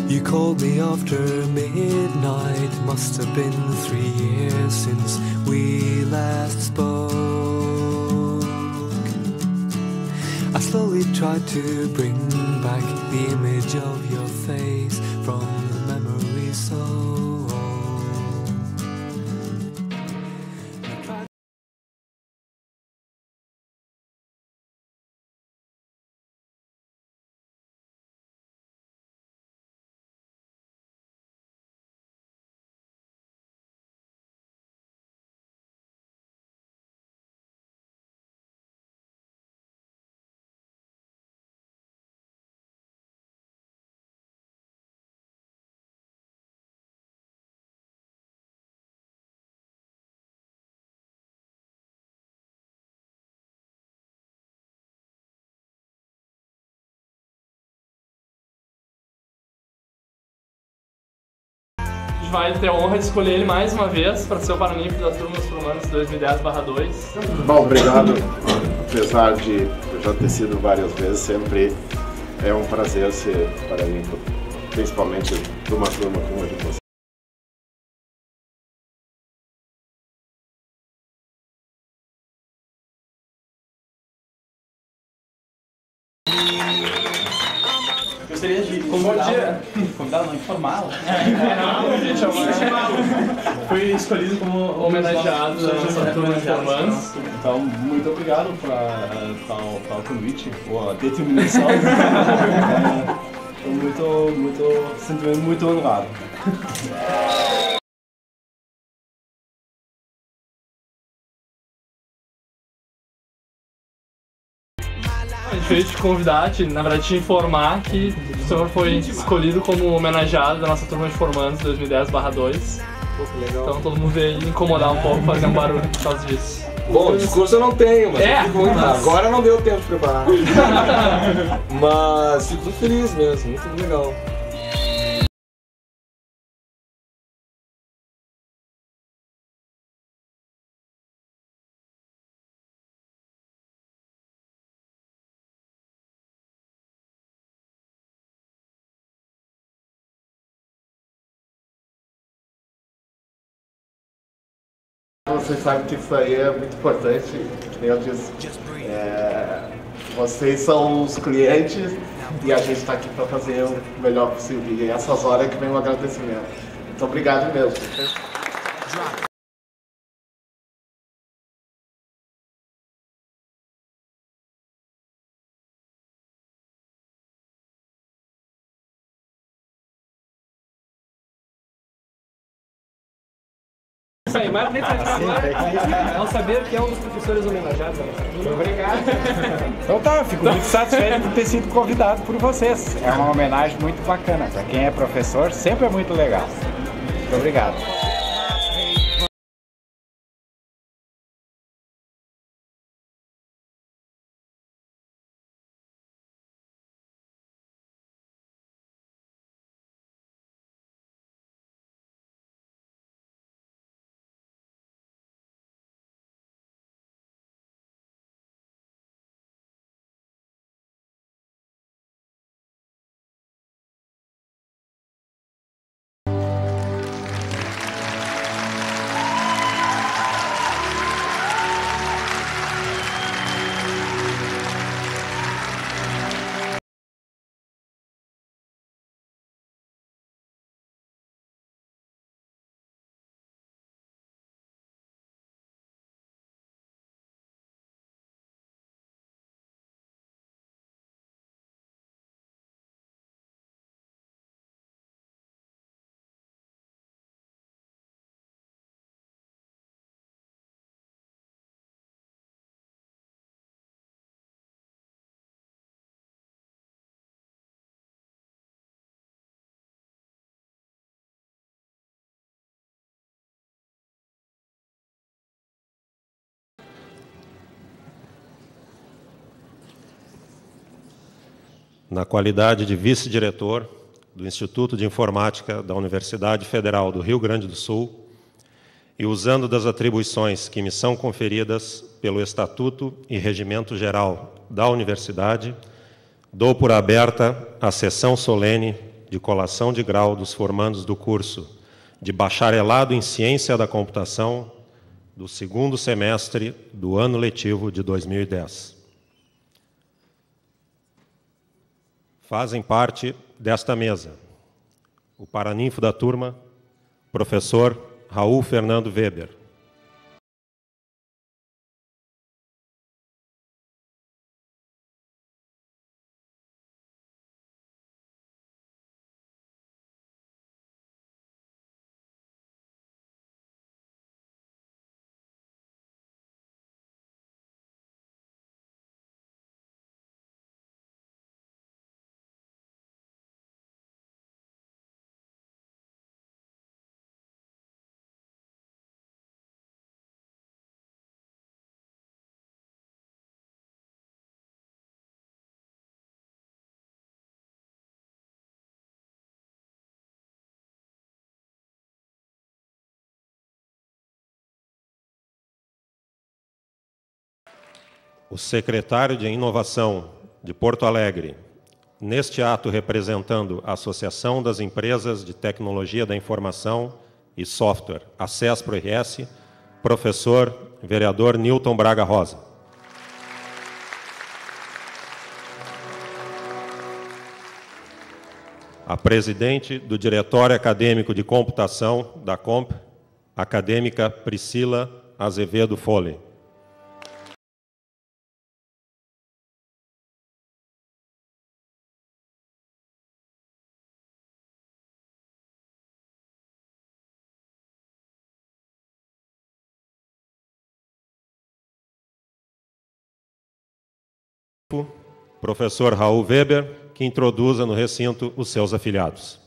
You called me after midnight, must have been 3 years since we last spoke. I slowly tried to bring back the image of your face from the memory so old. Vai ter a honra de escolher ele mais uma vez para ser o Paralímpico das Turmas Formandas 2010/2. Bom, obrigado. Apesar de eu já ter sido várias vezes, sempre é um prazer ser paralímpico, principalmente de uma turma como a de vocês. Gostaria de convidá-lo, não, informá-lo. Fui escolhido como homenageado da nossa turma de formandos. Então, muito obrigado pelo convite, ou a determinação. Estou sentindo muito honrado. A gente veio te convidar, na verdade te informar que o senhor foi escolhido como homenageado da nossa turma de formandos 2010/2. Então todo mundo veio incomodar um pouco, fazer um barulho por causa disso. Bom, discurso eu não tenho, mas eu fico muito... agora não deu tempo de preparar. Mas fico muito feliz mesmo, muito legal. Vocês sabem que isso aí é muito importante, que eu disse, vocês são os clientes e a gente está aqui para fazer o melhor possível. E essas horas que vem o agradecimento. Muito obrigado mesmo. Isso aí, mas nem ao saber que é um dos professores homenageados. Obrigado. Então tá, fico muito satisfeito por ter sido convidado por vocês. É uma homenagem muito bacana. Para quem é professor, sempre é muito legal. Muito obrigado. Na qualidade de vice-diretor do Instituto de Informática da Universidade Federal do Rio Grande do Sul e usando das atribuições que me são conferidas pelo Estatuto e Regimento Geral da Universidade, dou por aberta a sessão solene de colação de grau dos formandos do curso de Bacharelado em Ciência da Computação do segundo semestre do ano letivo de 2010. Fazem parte desta mesa o paraninfo da turma, professor Raul Fernando Weber. O secretário de Inovação de Porto Alegre, neste ato representando a Associação das Empresas de Tecnologia da Informação e Software, a CESPRO-RS, professor vereador Nilton Braga Rosa. A presidente do Diretório Acadêmico de Computação da COMP, acadêmica Priscila Azevedo Foley. Professor Raul Weber, que introduza no recinto os seus afiliados.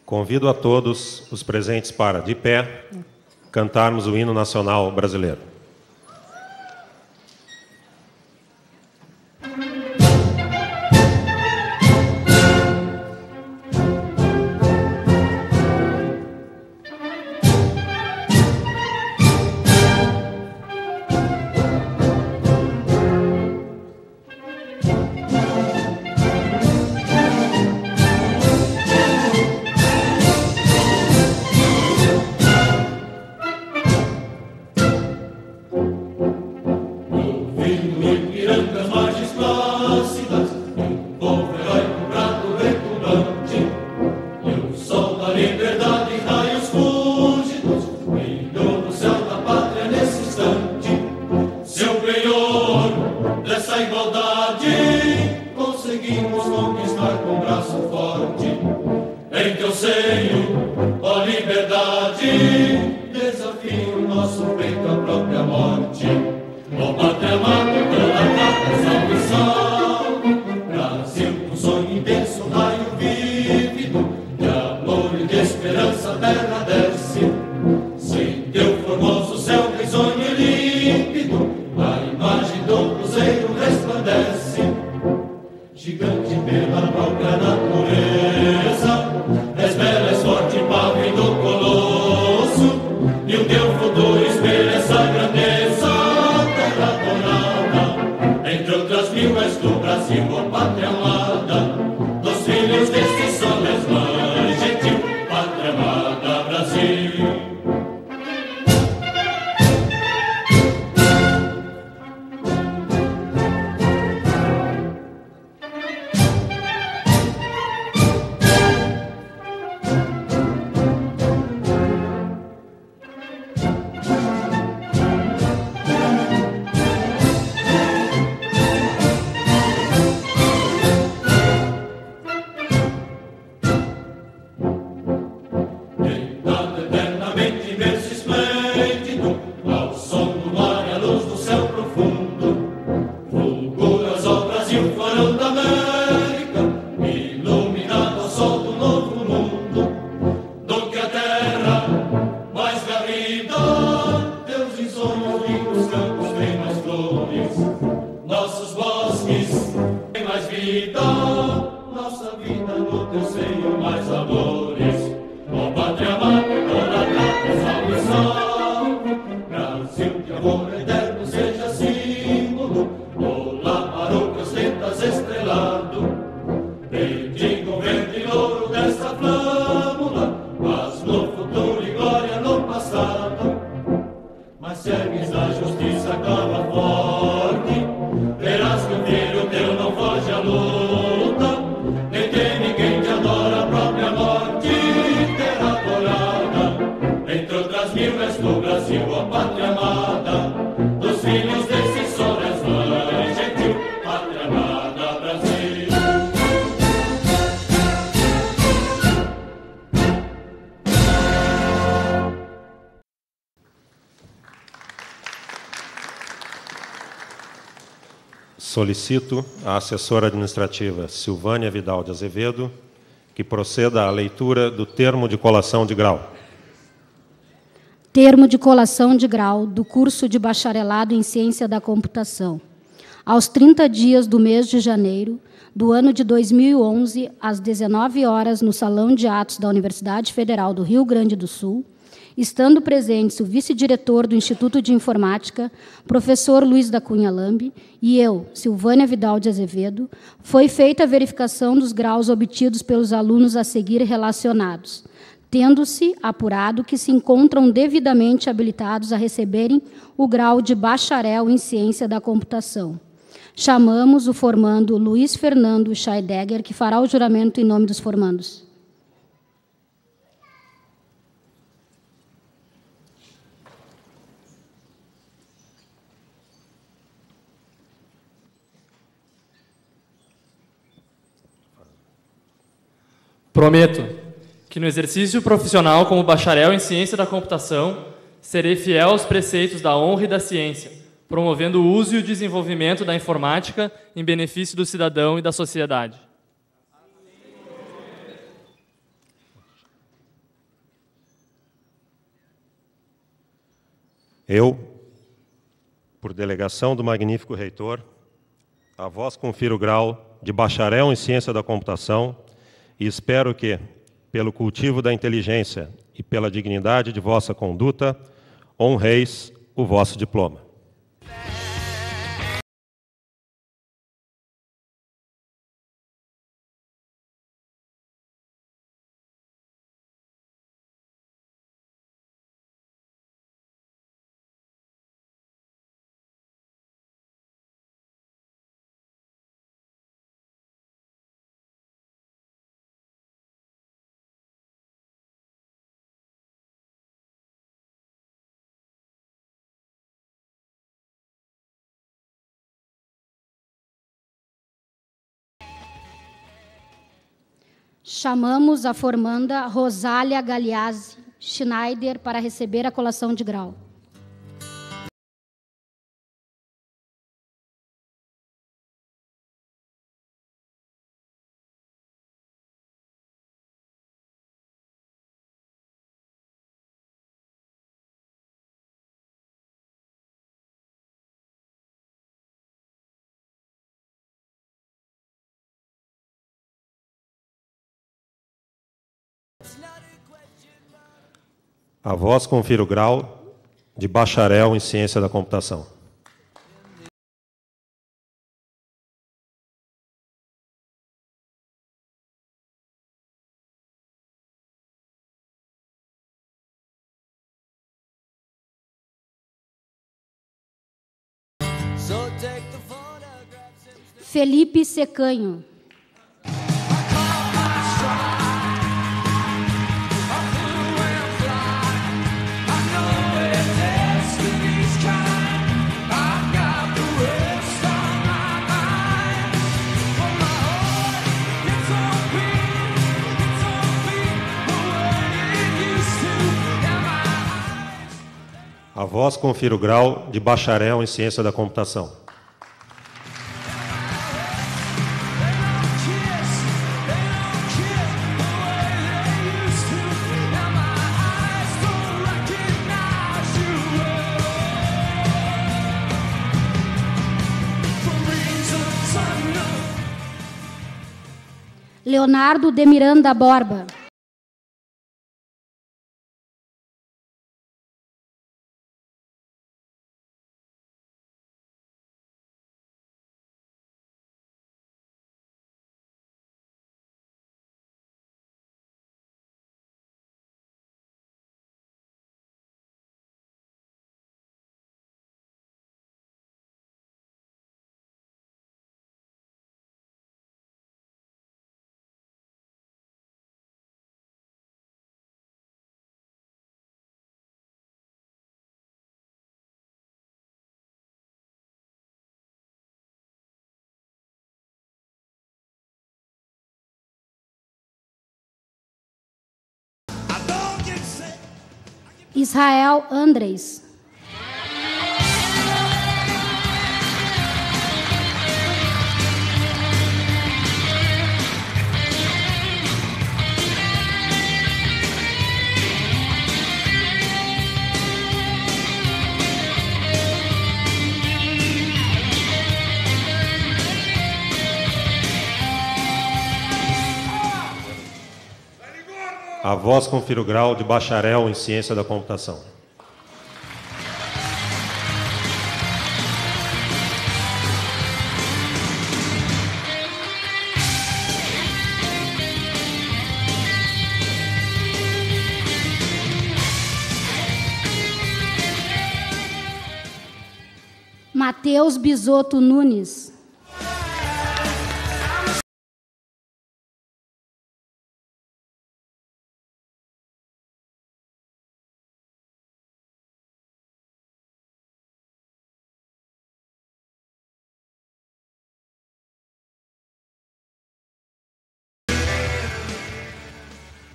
Convido a todos os presentes para, de pé, cantarmos o hino nacional brasileiro. Solicito à assessora administrativa Silvânia Vidal de Azevedo que proceda à leitura do termo de colação de grau. Termo de colação de grau do curso de bacharelado em Ciência da Computação. Aos 30 dias do mês de janeiro do ano de 2011, às 19 horas, no Salão de Atos da Universidade Federal do Rio Grande do Sul, estando presentes o vice-diretor do Instituto de Informática, professor Luiz da Cunha Lambe, e eu, Silvânia Vidal de Azevedo, foi feita a verificação dos graus obtidos pelos alunos a seguir relacionados, tendo-se apurado que se encontram devidamente habilitados a receberem o grau de bacharel em Ciência da Computação. Chamamos o formando Luiz Fernando Scheidegger, que fará o juramento em nome dos formandos. Prometo que no exercício profissional como bacharel em Ciência da Computação serei fiel aos preceitos da honra e da ciência, promovendo o uso e o desenvolvimento da informática em benefício do cidadão e da sociedade. Eu, por delegação do magnífico reitor, a vós confiro o grau de bacharel em ciência da computação e espero que, pelo cultivo da inteligência e pela dignidade de vossa conduta, honreis o vosso diploma. Chamamos a formanda Rosália Galeazzi Schneider para receber a colação de grau. A vós confiro o grau de bacharel em ciência da computação. Felipe Secanho. A vós confiro o grau de bacharel em ciência da computação. Leonardo de Miranda Borba. Israel Andres. A vós confiro o grau de bacharel em ciência da computação. Matheus Bisotto Nunes.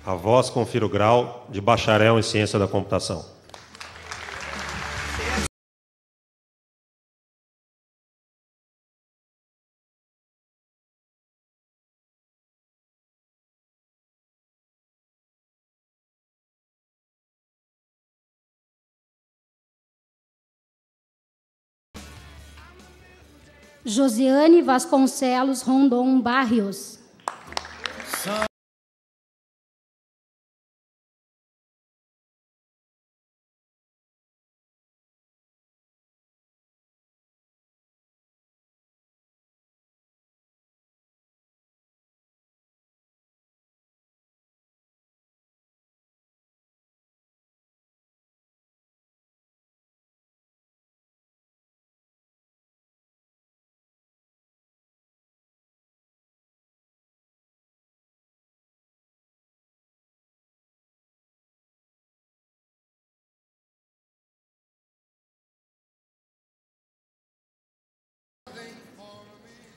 A vós confiro o grau de bacharel em ciência da computação. Josiane Vasconcelos Rondon Barrios.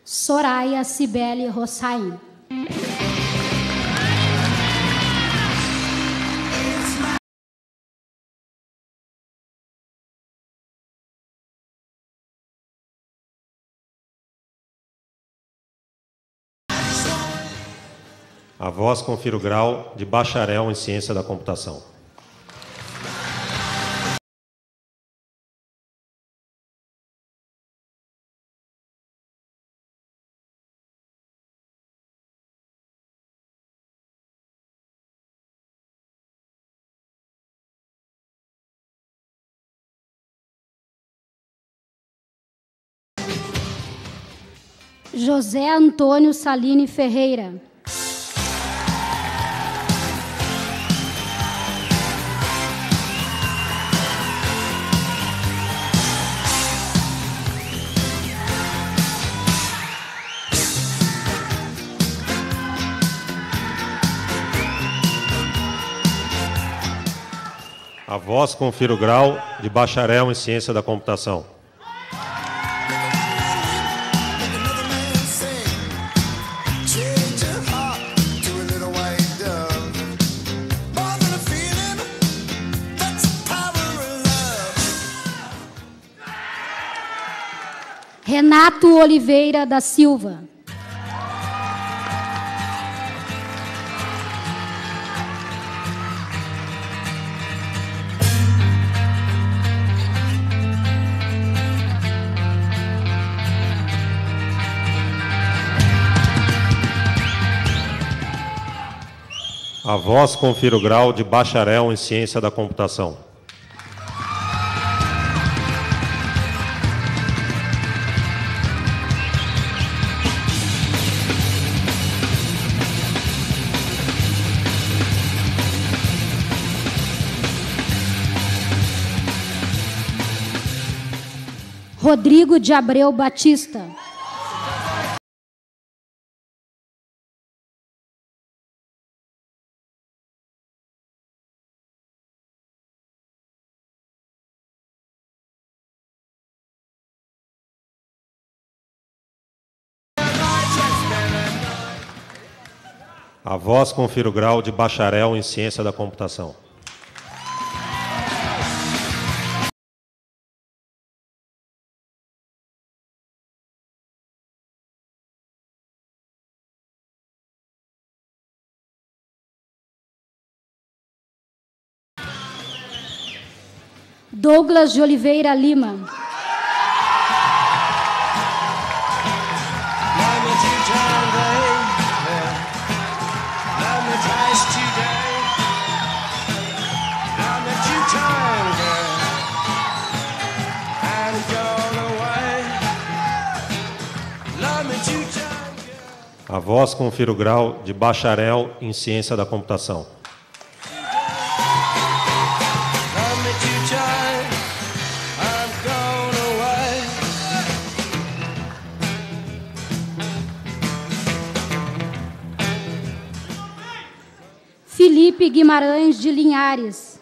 Soraya Cibele Rossain. A vós confiro o grau de bacharel em ciência da computação. José Antônio Saline Ferreira. A vós confiro o grau de bacharel em ciência da computação. Renato Oliveira da Silva. A vós confiro o grau de bacharel em ciência da computação. Rodrigo de Abreu Batista. A vós confiro o grau de bacharel em ciência da computação. Douglas de Oliveira Lima. A vós confiro o grau de bacharel em ciência da computação. Felipe Guimarães de Linhares.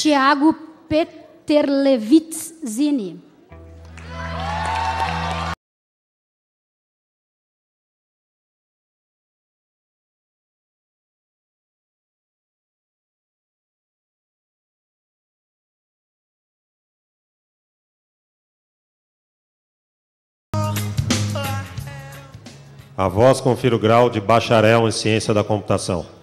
Tiago Peterlevitz Zini. A voz confira o grau de bacharel em ciência da computação.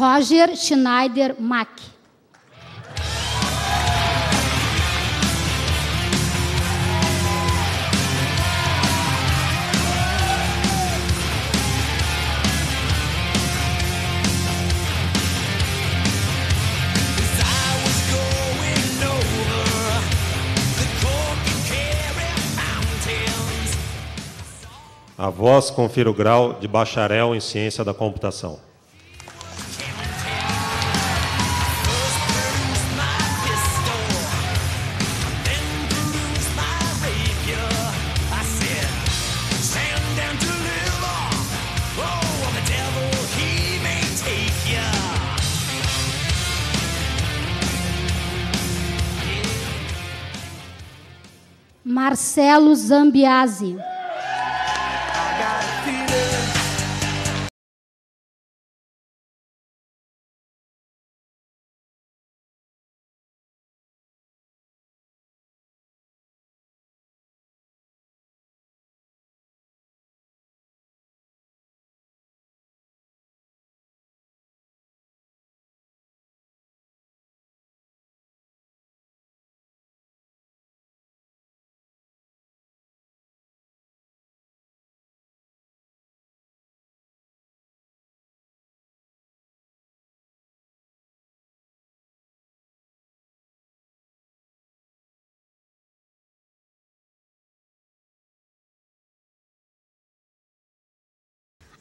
Roger Schneider Mack. A voz confira o grau de bacharel em ciência da computação. Marcelo Zambiasi.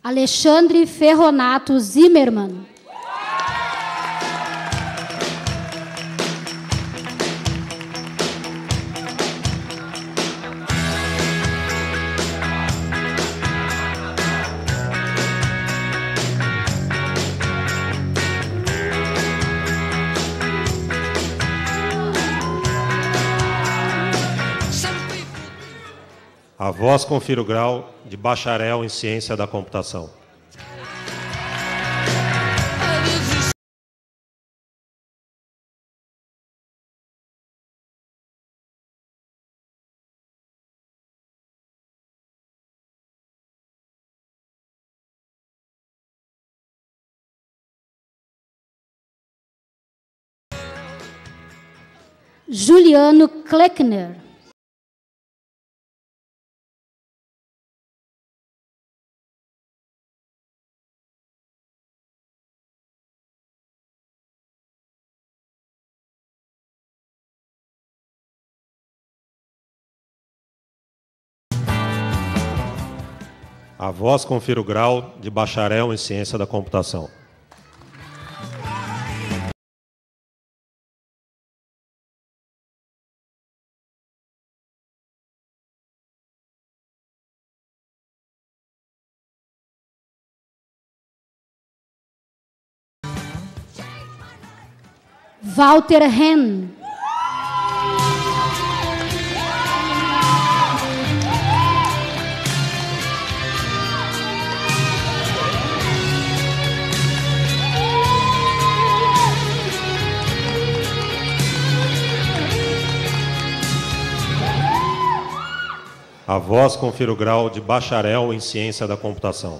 Alexandre Ferronato Zimmermann. A voz confira o grau de bacharel em ciência da computação. Juliano Kleckner. A voz confira o grau de bacharel em ciência da computação. Walter Henn. A voz confira o grau de bacharel em ciência da computação.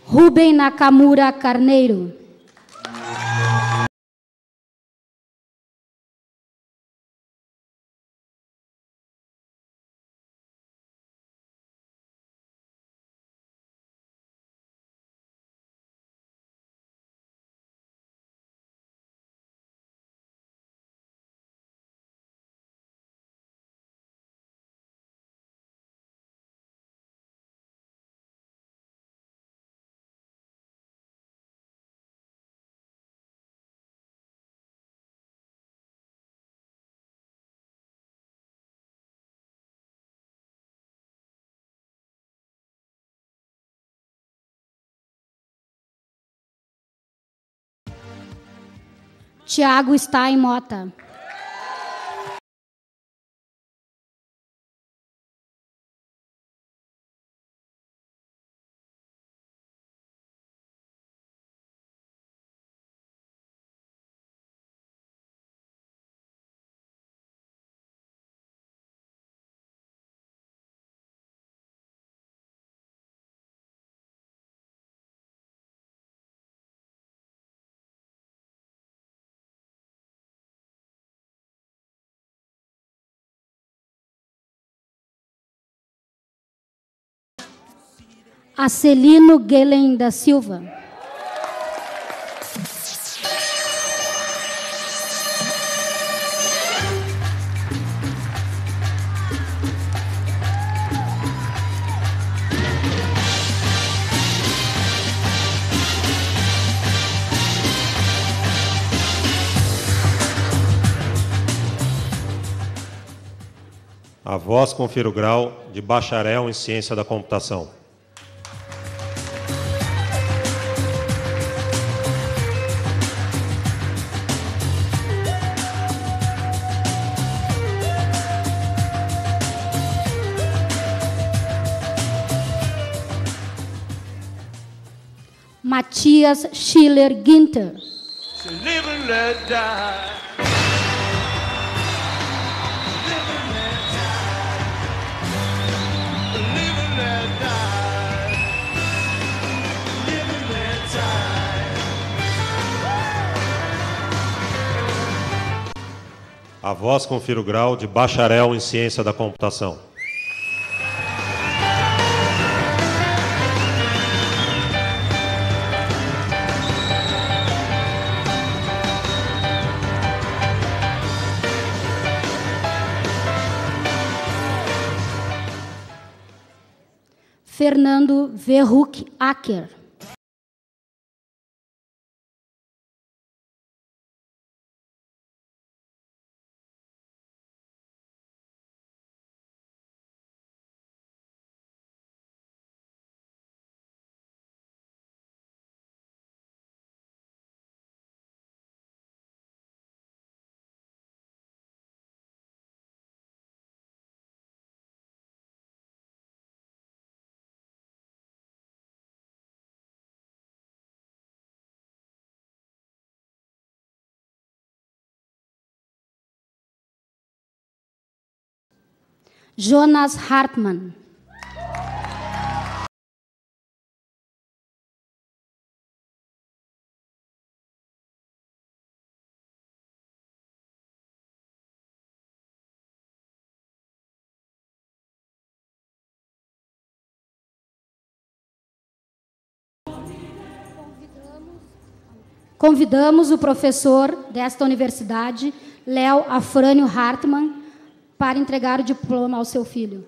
Rubem Nakamura Carneiro. Tiago Stein Mota. Acelino Guelen da Silva. A vós confiro o grau de bacharel em ciência da computação. Matias Schiller Ginter. A vós confiro o grau de bacharel em ciência da computação. Fernando Verhoek Acker. Jonas Hartmann. Convidamos o professor desta universidade, Léo Afrânio Hartmann, para entregar o diploma ao seu filho.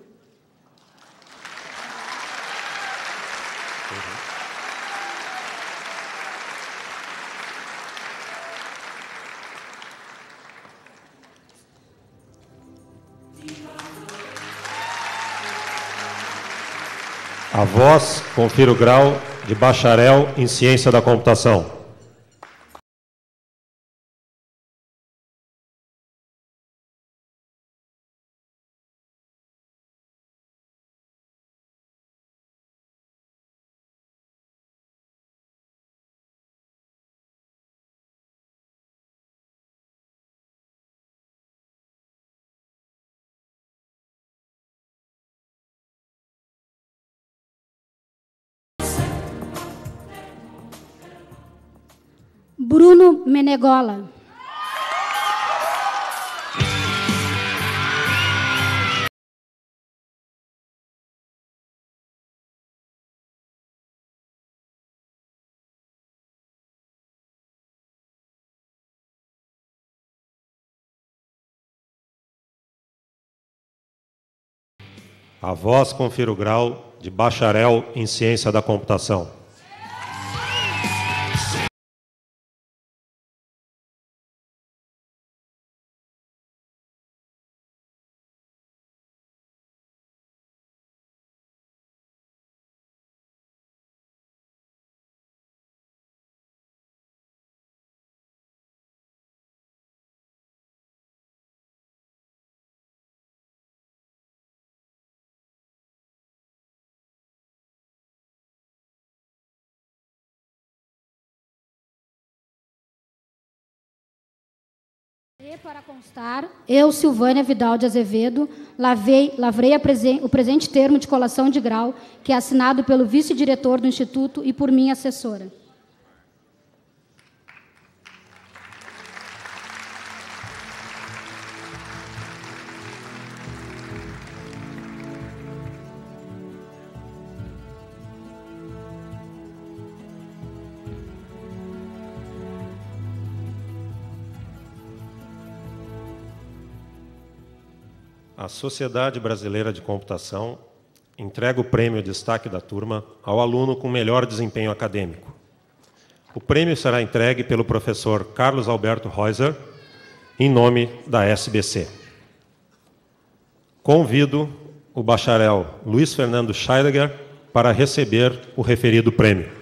A vós confiro o grau de bacharel em ciência da computação. Bruno Menegola. A vós confiro o grau de bacharel em ciência da computação. Para constar, eu, Silvânia Vidal de Azevedo, lavrei o presente termo de colação de grau, que é assinado pelo vice-diretor do Instituto e por minha assessora. A Sociedade Brasileira de Computação entrega o prêmio Destaque da Turma ao aluno com melhor desempenho acadêmico. O prêmio será entregue pelo professor Carlos Alberto Reuser, em nome da SBC. Convido o bacharel Luiz Fernando Scheidegger para receber o referido prêmio.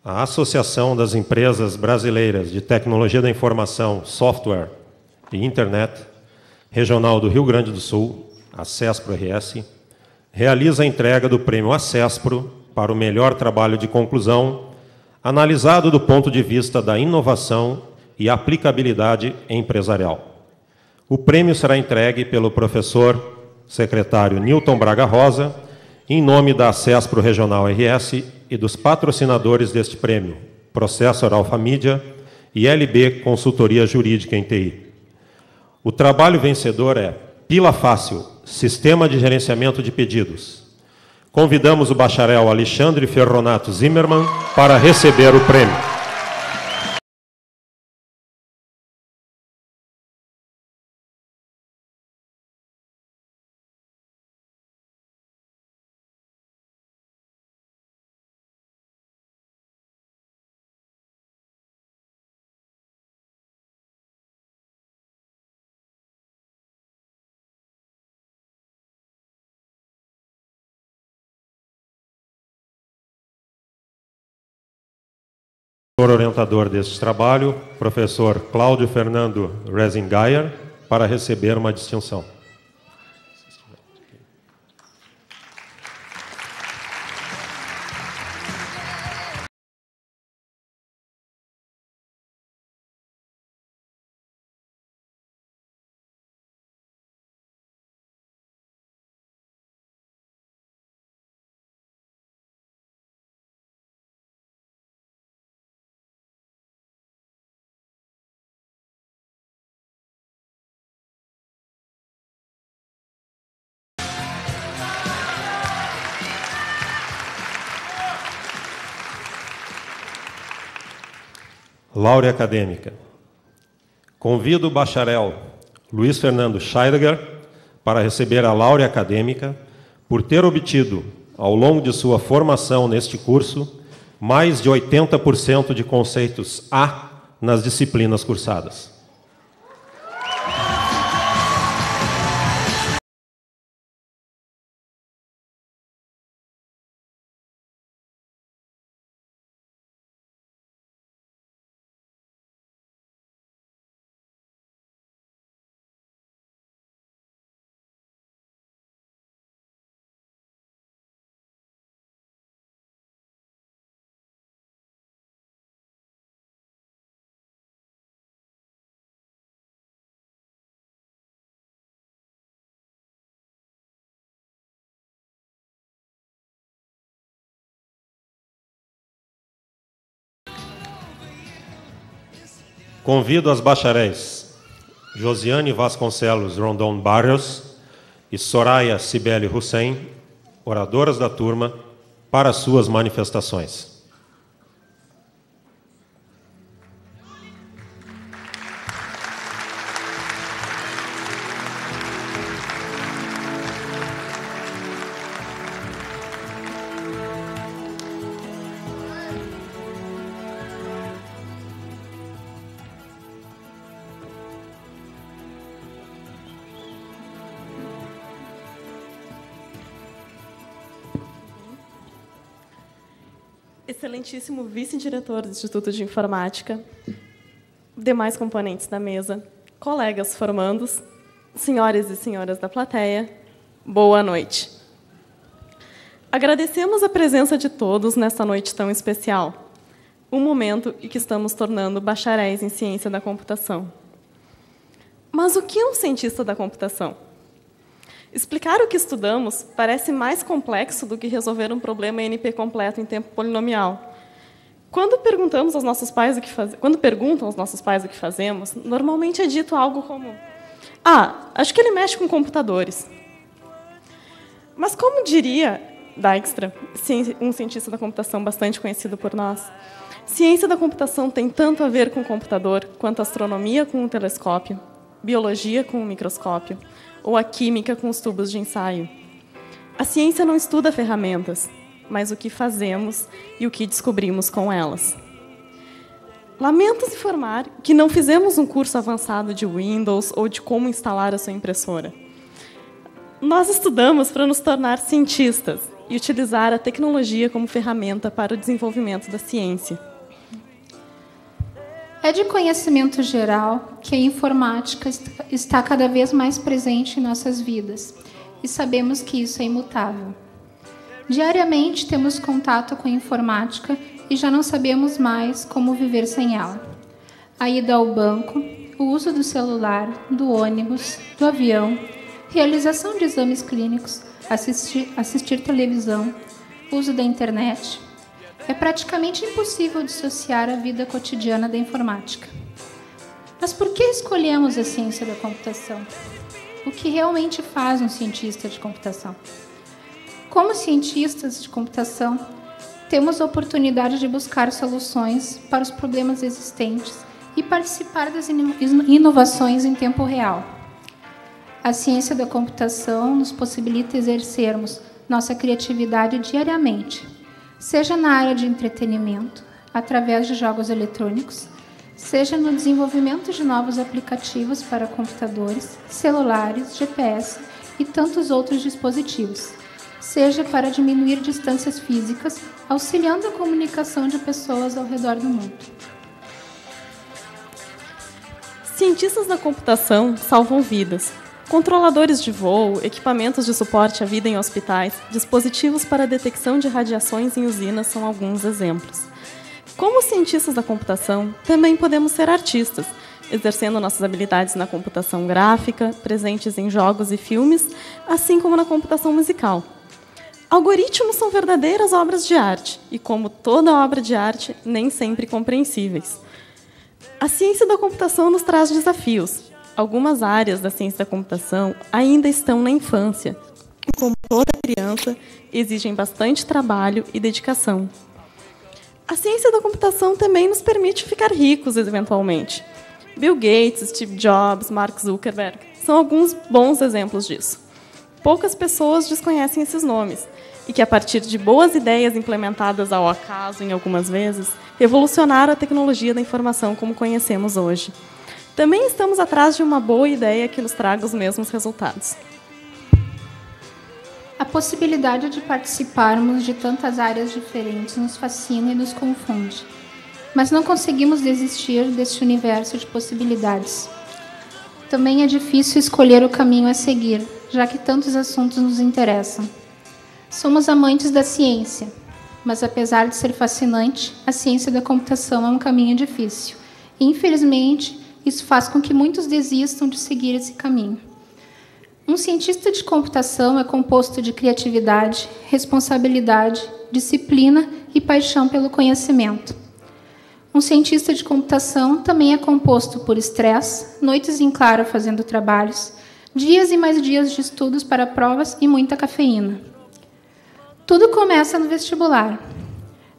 A Associação das Empresas Brasileiras de Tecnologia da Informação, Software e Internet, Regional do Rio Grande do Sul, a CESPRO-RS, realiza a entrega do prêmio ACESPRO para o melhor trabalho de conclusão, analisado do ponto de vista da inovação e aplicabilidade empresarial. O prêmio será entregue pelo professor secretário Newton Braga Rosa, em nome da ACESPRO Regional RS e dos patrocinadores deste prêmio, Processor Alfa Mídia e LB Consultoria Jurídica em TI. O trabalho vencedor é Pila Fácil, Sistema de Gerenciamento de Pedidos. Convidamos o bacharel Alexandre Ferronato Zimmermann para receber o prêmio. O orientador deste trabalho, professor Cláudio Fernando Rezingayer, para receber uma distinção. Laurea Acadêmica. Convido o bacharel Luiz Fernando Scheidegger para receber a Laurea Acadêmica por ter obtido, ao longo de sua formação neste curso, mais de 80% de conceitos A nas disciplinas cursadas. Convido as bacharéis Josiane Vasconcelos Rondon Barrios e Soraya Cibele Hussein, oradoras da turma, para suas manifestações. excelentíssimo vice-diretor do Instituto de Informática, demais componentes da mesa, colegas formandos, senhores e senhoras da plateia, boa noite. Agradecemos a presença de todos nesta noite tão especial, um momento em que estamos tornando bacharéis em ciência da computação. Mas o que é um cientista da computação? Explicar o que estudamos parece mais complexo do que resolver um problema NP completo em tempo polinomial. Quando perguntam aos nossos pais o que fazemos, normalmente é dito algo como: acho que ele mexe com computadores. Mas como diria Dijkstra, um cientista da computação bastante conhecido por nós, ciência da computação tem tanto a ver com o computador quanto a astronomia com o telescópio, biologia com o microscópio, ou a química com os tubos de ensaio. A ciência não estuda ferramentas, mas o que fazemos e o que descobrimos com elas. Lamento informar que não fizemos um curso avançado de Windows ou de como instalar a sua impressora. Nós estudamos para nos tornar cientistas e utilizar a tecnologia como ferramenta para o desenvolvimento da ciência. É de conhecimento geral que a informática está cada vez mais presente em nossas vidas, e sabemos que isso é imutável. Diariamente temos contato com a informática e já não sabemos mais como viver sem ela. A ida ao banco, o uso do celular, do ônibus, do avião, realização de exames clínicos, assistir televisão, uso da internet. É praticamente impossível dissociar a vida cotidiana da informática. Mas por que escolhemos a ciência da computação? O que realmente faz um cientista de computação? Como cientistas de computação, temos a oportunidade de buscar soluções para os problemas existentes e participar das inovações em tempo real. A ciência da computação nos possibilita exercermos nossa criatividade diariamente, seja na área de entretenimento, através de jogos eletrônicos, seja no desenvolvimento de novos aplicativos para computadores, celulares, GPS e tantos outros dispositivos, seja para diminuir distâncias físicas, auxiliando a comunicação de pessoas ao redor do mundo. Cientistas da computação salvam vidas. Controladores de voo, equipamentos de suporte à vida em hospitais, dispositivos para a detecção de radiações em usinas são alguns exemplos. Como cientistas da computação, também podemos ser artistas, exercendo nossas habilidades na computação gráfica, presentes em jogos e filmes, assim como na computação musical. Algoritmos são verdadeiras obras de arte, e como toda obra de arte, nem sempre compreensíveis. A ciência da computação nos traz desafios. Algumas áreas da ciência da computação ainda estão na infância, e, como toda criança, exigem bastante trabalho e dedicação. A ciência da computação também nos permite ficar ricos, eventualmente. Bill Gates, Steve Jobs, Mark Zuckerberg são alguns bons exemplos disso. Poucas pessoas desconhecem esses nomes, e que, a partir de boas ideias implementadas ao acaso, em algumas vezes, revolucionaram a tecnologia da informação como conhecemos hoje. Também estamos atrás de uma boa ideia que nos traga os mesmos resultados. A possibilidade de participarmos de tantas áreas diferentes nos fascina e nos confunde. Mas não conseguimos desistir deste universo de possibilidades. Também é difícil escolher o caminho a seguir, já que tantos assuntos nos interessam. Somos amantes da ciência, mas apesar de ser fascinante, a ciência da computação é um caminho difícil. E, infelizmente, isso faz com que muitos desistam de seguir esse caminho. Um cientista de computação é composto de criatividade, responsabilidade, disciplina e paixão pelo conhecimento. Um cientista de computação também é composto por estresse, noites em claro fazendo trabalhos, dias e mais dias de estudos para provas e muita cafeína. Tudo começa no vestibular.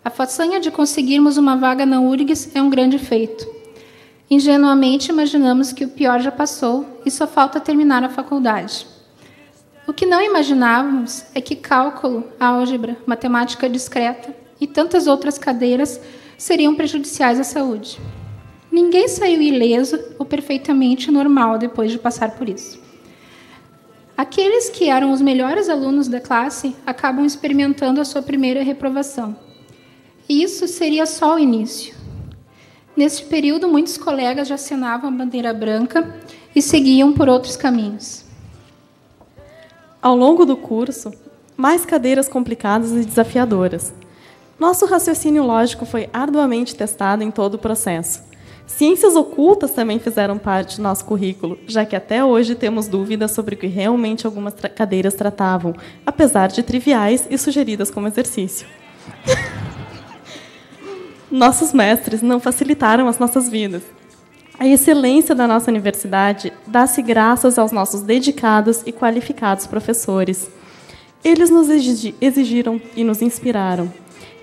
A façanha de conseguirmos uma vaga na URGS é um grande feito. Ingenuamente imaginamos que o pior já passou e só falta terminar a faculdade. O que não imaginávamos é que cálculo, álgebra, matemática discreta e tantas outras cadeiras seriam prejudiciais à saúde. Ninguém saiu ileso ou perfeitamente normal depois de passar por isso. Aqueles que eram os melhores alunos da classe acabam experimentando a sua primeira reprovação. E isso seria só o início. Neste período, muitos colegas já assinavam a bandeira branca e seguiam por outros caminhos. Ao longo do curso, mais cadeiras complicadas e desafiadoras. Nosso raciocínio lógico foi arduamente testado em todo o processo. Ciências ocultas também fizeram parte do nosso currículo, já que até hoje temos dúvidas sobre o que realmente algumas cadeiras tratavam, apesar de triviais e sugeridas como exercício. Nossos mestres não facilitaram as nossas vidas. A excelência da nossa universidade dá-se graças aos nossos dedicados e qualificados professores. Eles nos exigiram e nos inspiraram.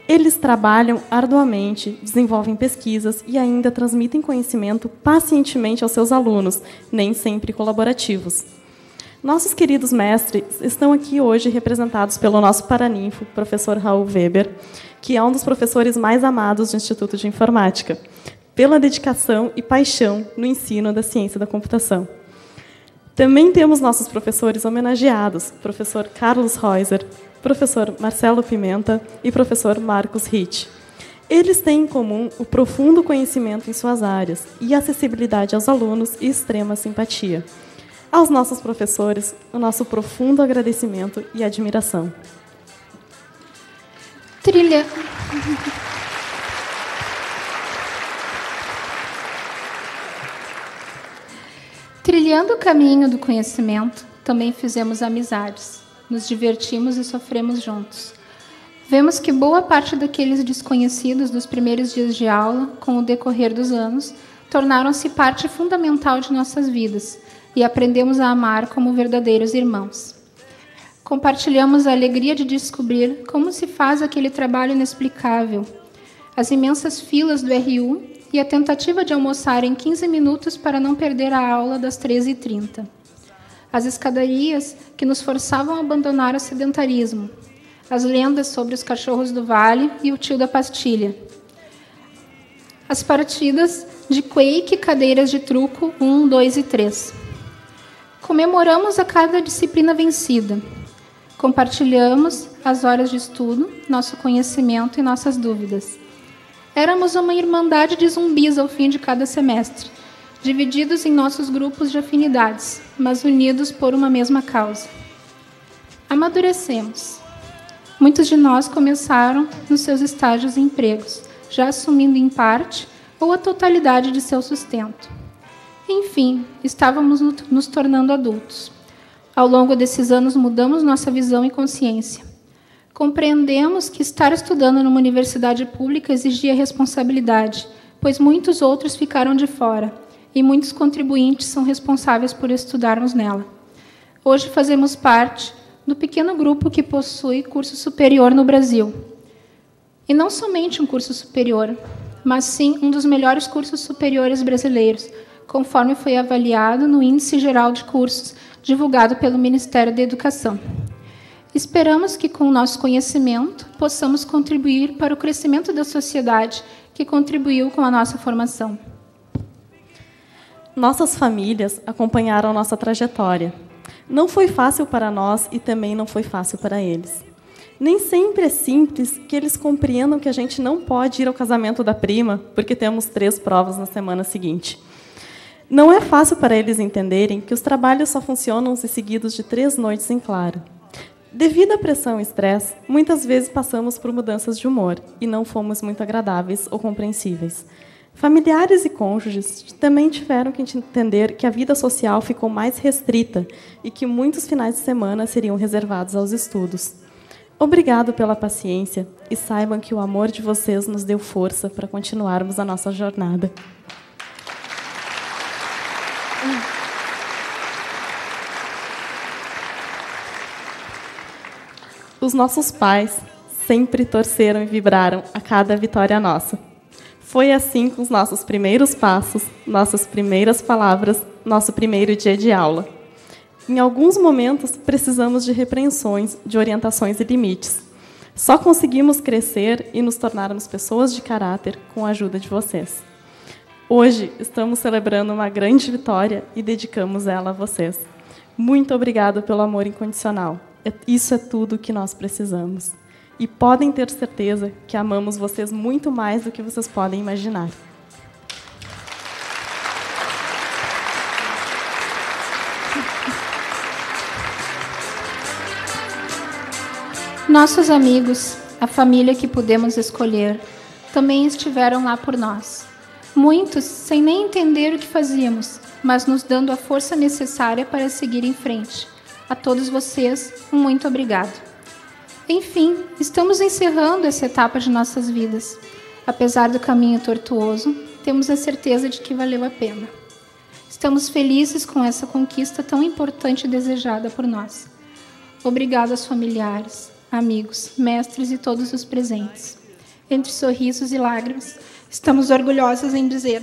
Eles trabalham arduamente, desenvolvem pesquisas e ainda transmitem conhecimento pacientemente aos seus alunos, nem sempre colaborativos. Nossos queridos mestres estão aqui hoje representados pelo nosso paraninfo, professor Raul Weber, que é um dos professores mais amados do Instituto de Informática, pela dedicação e paixão no ensino da ciência da computação. Também temos nossos professores homenageados, professor Carlos Reuser, professor Marcelo Pimenta e professor Marcos Ritt. Eles têm em comum o profundo conhecimento em suas áreas e acessibilidade aos alunos e extrema simpatia. Aos nossos professores, o nosso profundo agradecimento e admiração. Trilhando o caminho do conhecimento, também fizemos amizades, nos divertimos e sofremos juntos. Vemos que boa parte daqueles desconhecidos dos primeiros dias de aula, com o decorrer dos anos, tornaram-se parte fundamental de nossas vidas e aprendemos a amar como verdadeiros irmãos. Compartilhamos a alegria de descobrir como se faz aquele trabalho inexplicável, as imensas filas do RU e a tentativa de almoçar em 15 minutos para não perder a aula das 13h30. As escadarias que nos forçavam a abandonar o sedentarismo, as lendas sobre os cachorros do vale e o tio da pastilha, as partidas de Quake e cadeiras de truco 1, 2 e 3. Comemoramos a cada disciplina vencida. Compartilhamos as horas de estudo, nosso conhecimento e nossas dúvidas. Éramos uma irmandade de zumbis ao fim de cada semestre, divididos em nossos grupos de afinidades, mas unidos por uma mesma causa. Amadurecemos. Muitos de nós começaram nos seus estágios e empregos, já assumindo em parte ou a totalidade de seu sustento. Enfim, estávamos nos tornando adultos. Ao longo desses anos, mudamos nossa visão e consciência. Compreendemos que estar estudando numa universidade pública exigia responsabilidade, pois muitos outros ficaram de fora, e muitos contribuintes são responsáveis por estudarmos nela. Hoje fazemos parte do pequeno grupo que possui curso superior no Brasil. E não somente um curso superior, mas sim um dos melhores cursos superiores brasileiros, conforme foi avaliado no Índice Geral de Cursos, divulgado pelo Ministério da Educação. Esperamos que, com o nosso conhecimento, possamos contribuir para o crescimento da sociedade que contribuiu com a nossa formação. Nossas famílias acompanharam nossa trajetória. Não foi fácil para nós e também não foi fácil para eles. Nem sempre é simples que eles compreendam que a gente não pode ir ao casamento da prima porque temos 3 provas na semana seguinte. Não é fácil para eles entenderem que os trabalhos só funcionam se seguidos de 3 noites em claro. Devido à pressão e estresse, muitas vezes passamos por mudanças de humor e não fomos muito agradáveis ou compreensíveis. Familiares e cônjuges também tiveram que entender que a vida social ficou mais restrita e que muitos finais de semana seriam reservados aos estudos. Obrigado pela paciência e saibam que o amor de vocês nos deu força para continuarmos a nossa jornada. Os nossos pais sempre torceram e vibraram a cada vitória nossa. Foi assim com os nossos primeiros passos, nossas primeiras palavras, nosso primeiro dia de aula. Em alguns momentos, precisamos de repreensões, de orientações e limites. Só conseguimos crescer e nos tornarmos pessoas de caráter com a ajuda de vocês. Hoje, estamos celebrando uma grande vitória e dedicamos ela a vocês. Muito obrigada pelo amor incondicional. Isso é tudo que nós precisamos. e podem ter certeza que amamos vocês muito mais do que vocês podem imaginar. Nossos amigos, a família que pudemos escolher, também estiveram lá por nós. Muitos sem nem entender o que fazíamos, mas nos dando a força necessária para seguir em frente. A todos vocês, um muito obrigado. Enfim, estamos encerrando essa etapa de nossas vidas. Apesar do caminho tortuoso, temos a certeza de que valeu a pena. Estamos felizes com essa conquista tão importante e desejada por nós. Obrigado aos familiares, amigos, mestres e todos os presentes. Entre sorrisos e lágrimas, estamos orgulhosos em dizer: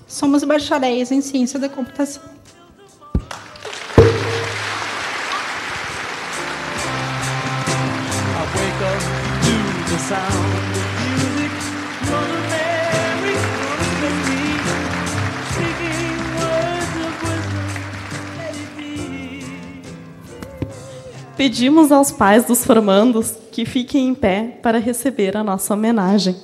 somos bacharéis em ciência da computação. Pedimos aos pais dos formandos que fiquem em pé para receber a nossa homenagem.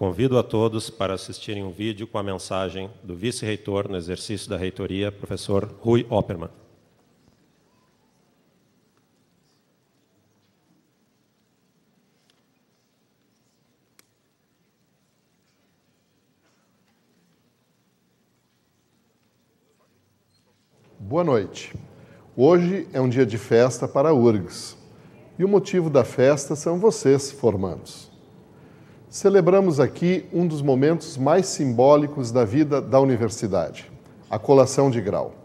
convido a todos para assistirem um vídeo com a mensagem do vice-reitor no exercício da reitoria, professor Rui Oppermann. Boa noite. Hoje é um dia de festa para a URGS. E o motivo da festa são vocês, formandos. Celebramos aqui um dos momentos mais simbólicos da vida da universidade, a colação de grau.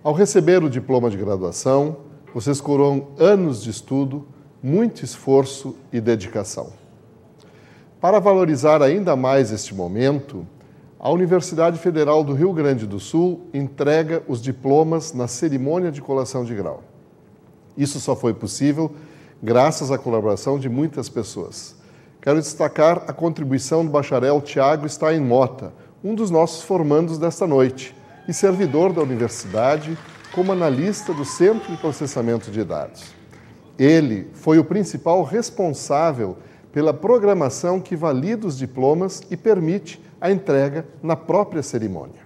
Ao receber o diploma de graduação, vocês coroam anos de estudo, muito esforço e dedicação. Para valorizar ainda mais este momento, a Universidade Federal do Rio Grande do Sul entrega os diplomas na cerimônia de colação de grau. Isso só foi possível graças à colaboração de muitas pessoas. Quero destacar a contribuição do bacharel Tiago Stein Mota, um dos nossos formandos desta noite, e servidor da universidade como analista do Centro de Processamento de Dados. Ele foi o principal responsável pela programação que valida os diplomas e permite a entrega na própria cerimônia.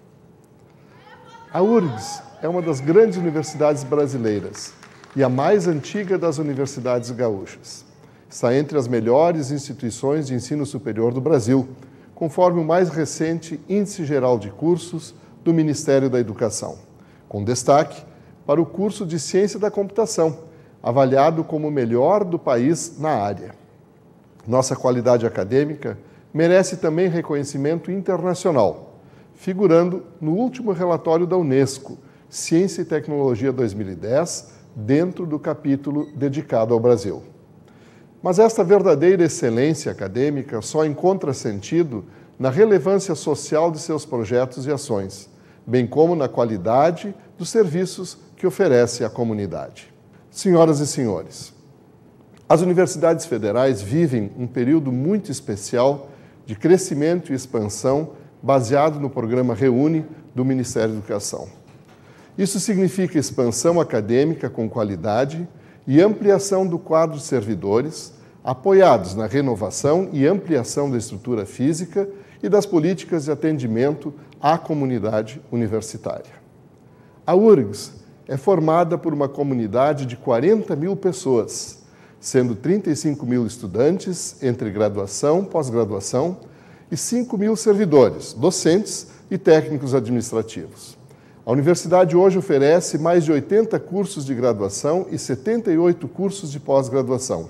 A URGS é uma das grandes universidades brasileiras e a mais antiga das universidades gaúchas. Está entre as melhores instituições de ensino superior do Brasil, conforme o mais recente Índice Geral de Cursos do Ministério da Educação, com destaque para o curso de Ciência da Computação, avaliado como o melhor do país na área. Nossa qualidade acadêmica merece também reconhecimento internacional, figurando no último relatório da Unesco, Ciência e Tecnologia 2010, dentro do capítulo dedicado ao Brasil. Mas esta verdadeira excelência acadêmica só encontra sentido na relevância social de seus projetos e ações, bem como na qualidade dos serviços que oferece à comunidade. Senhoras e senhores, as universidades federais vivem um período muito especial de crescimento e expansão baseado no programa REUNE do Ministério da Educação. Isso significa expansão acadêmica com qualidade e ampliação do quadro de servidores, apoiados na renovação e ampliação da estrutura física e das políticas de atendimento à comunidade universitária. A URGS é formada por uma comunidade de 40 mil pessoas, sendo 35 mil estudantes entre graduação, pós-graduação e 5 mil servidores, docentes e técnicos administrativos. A universidade hoje oferece mais de 80 cursos de graduação e 78 cursos de pós-graduação.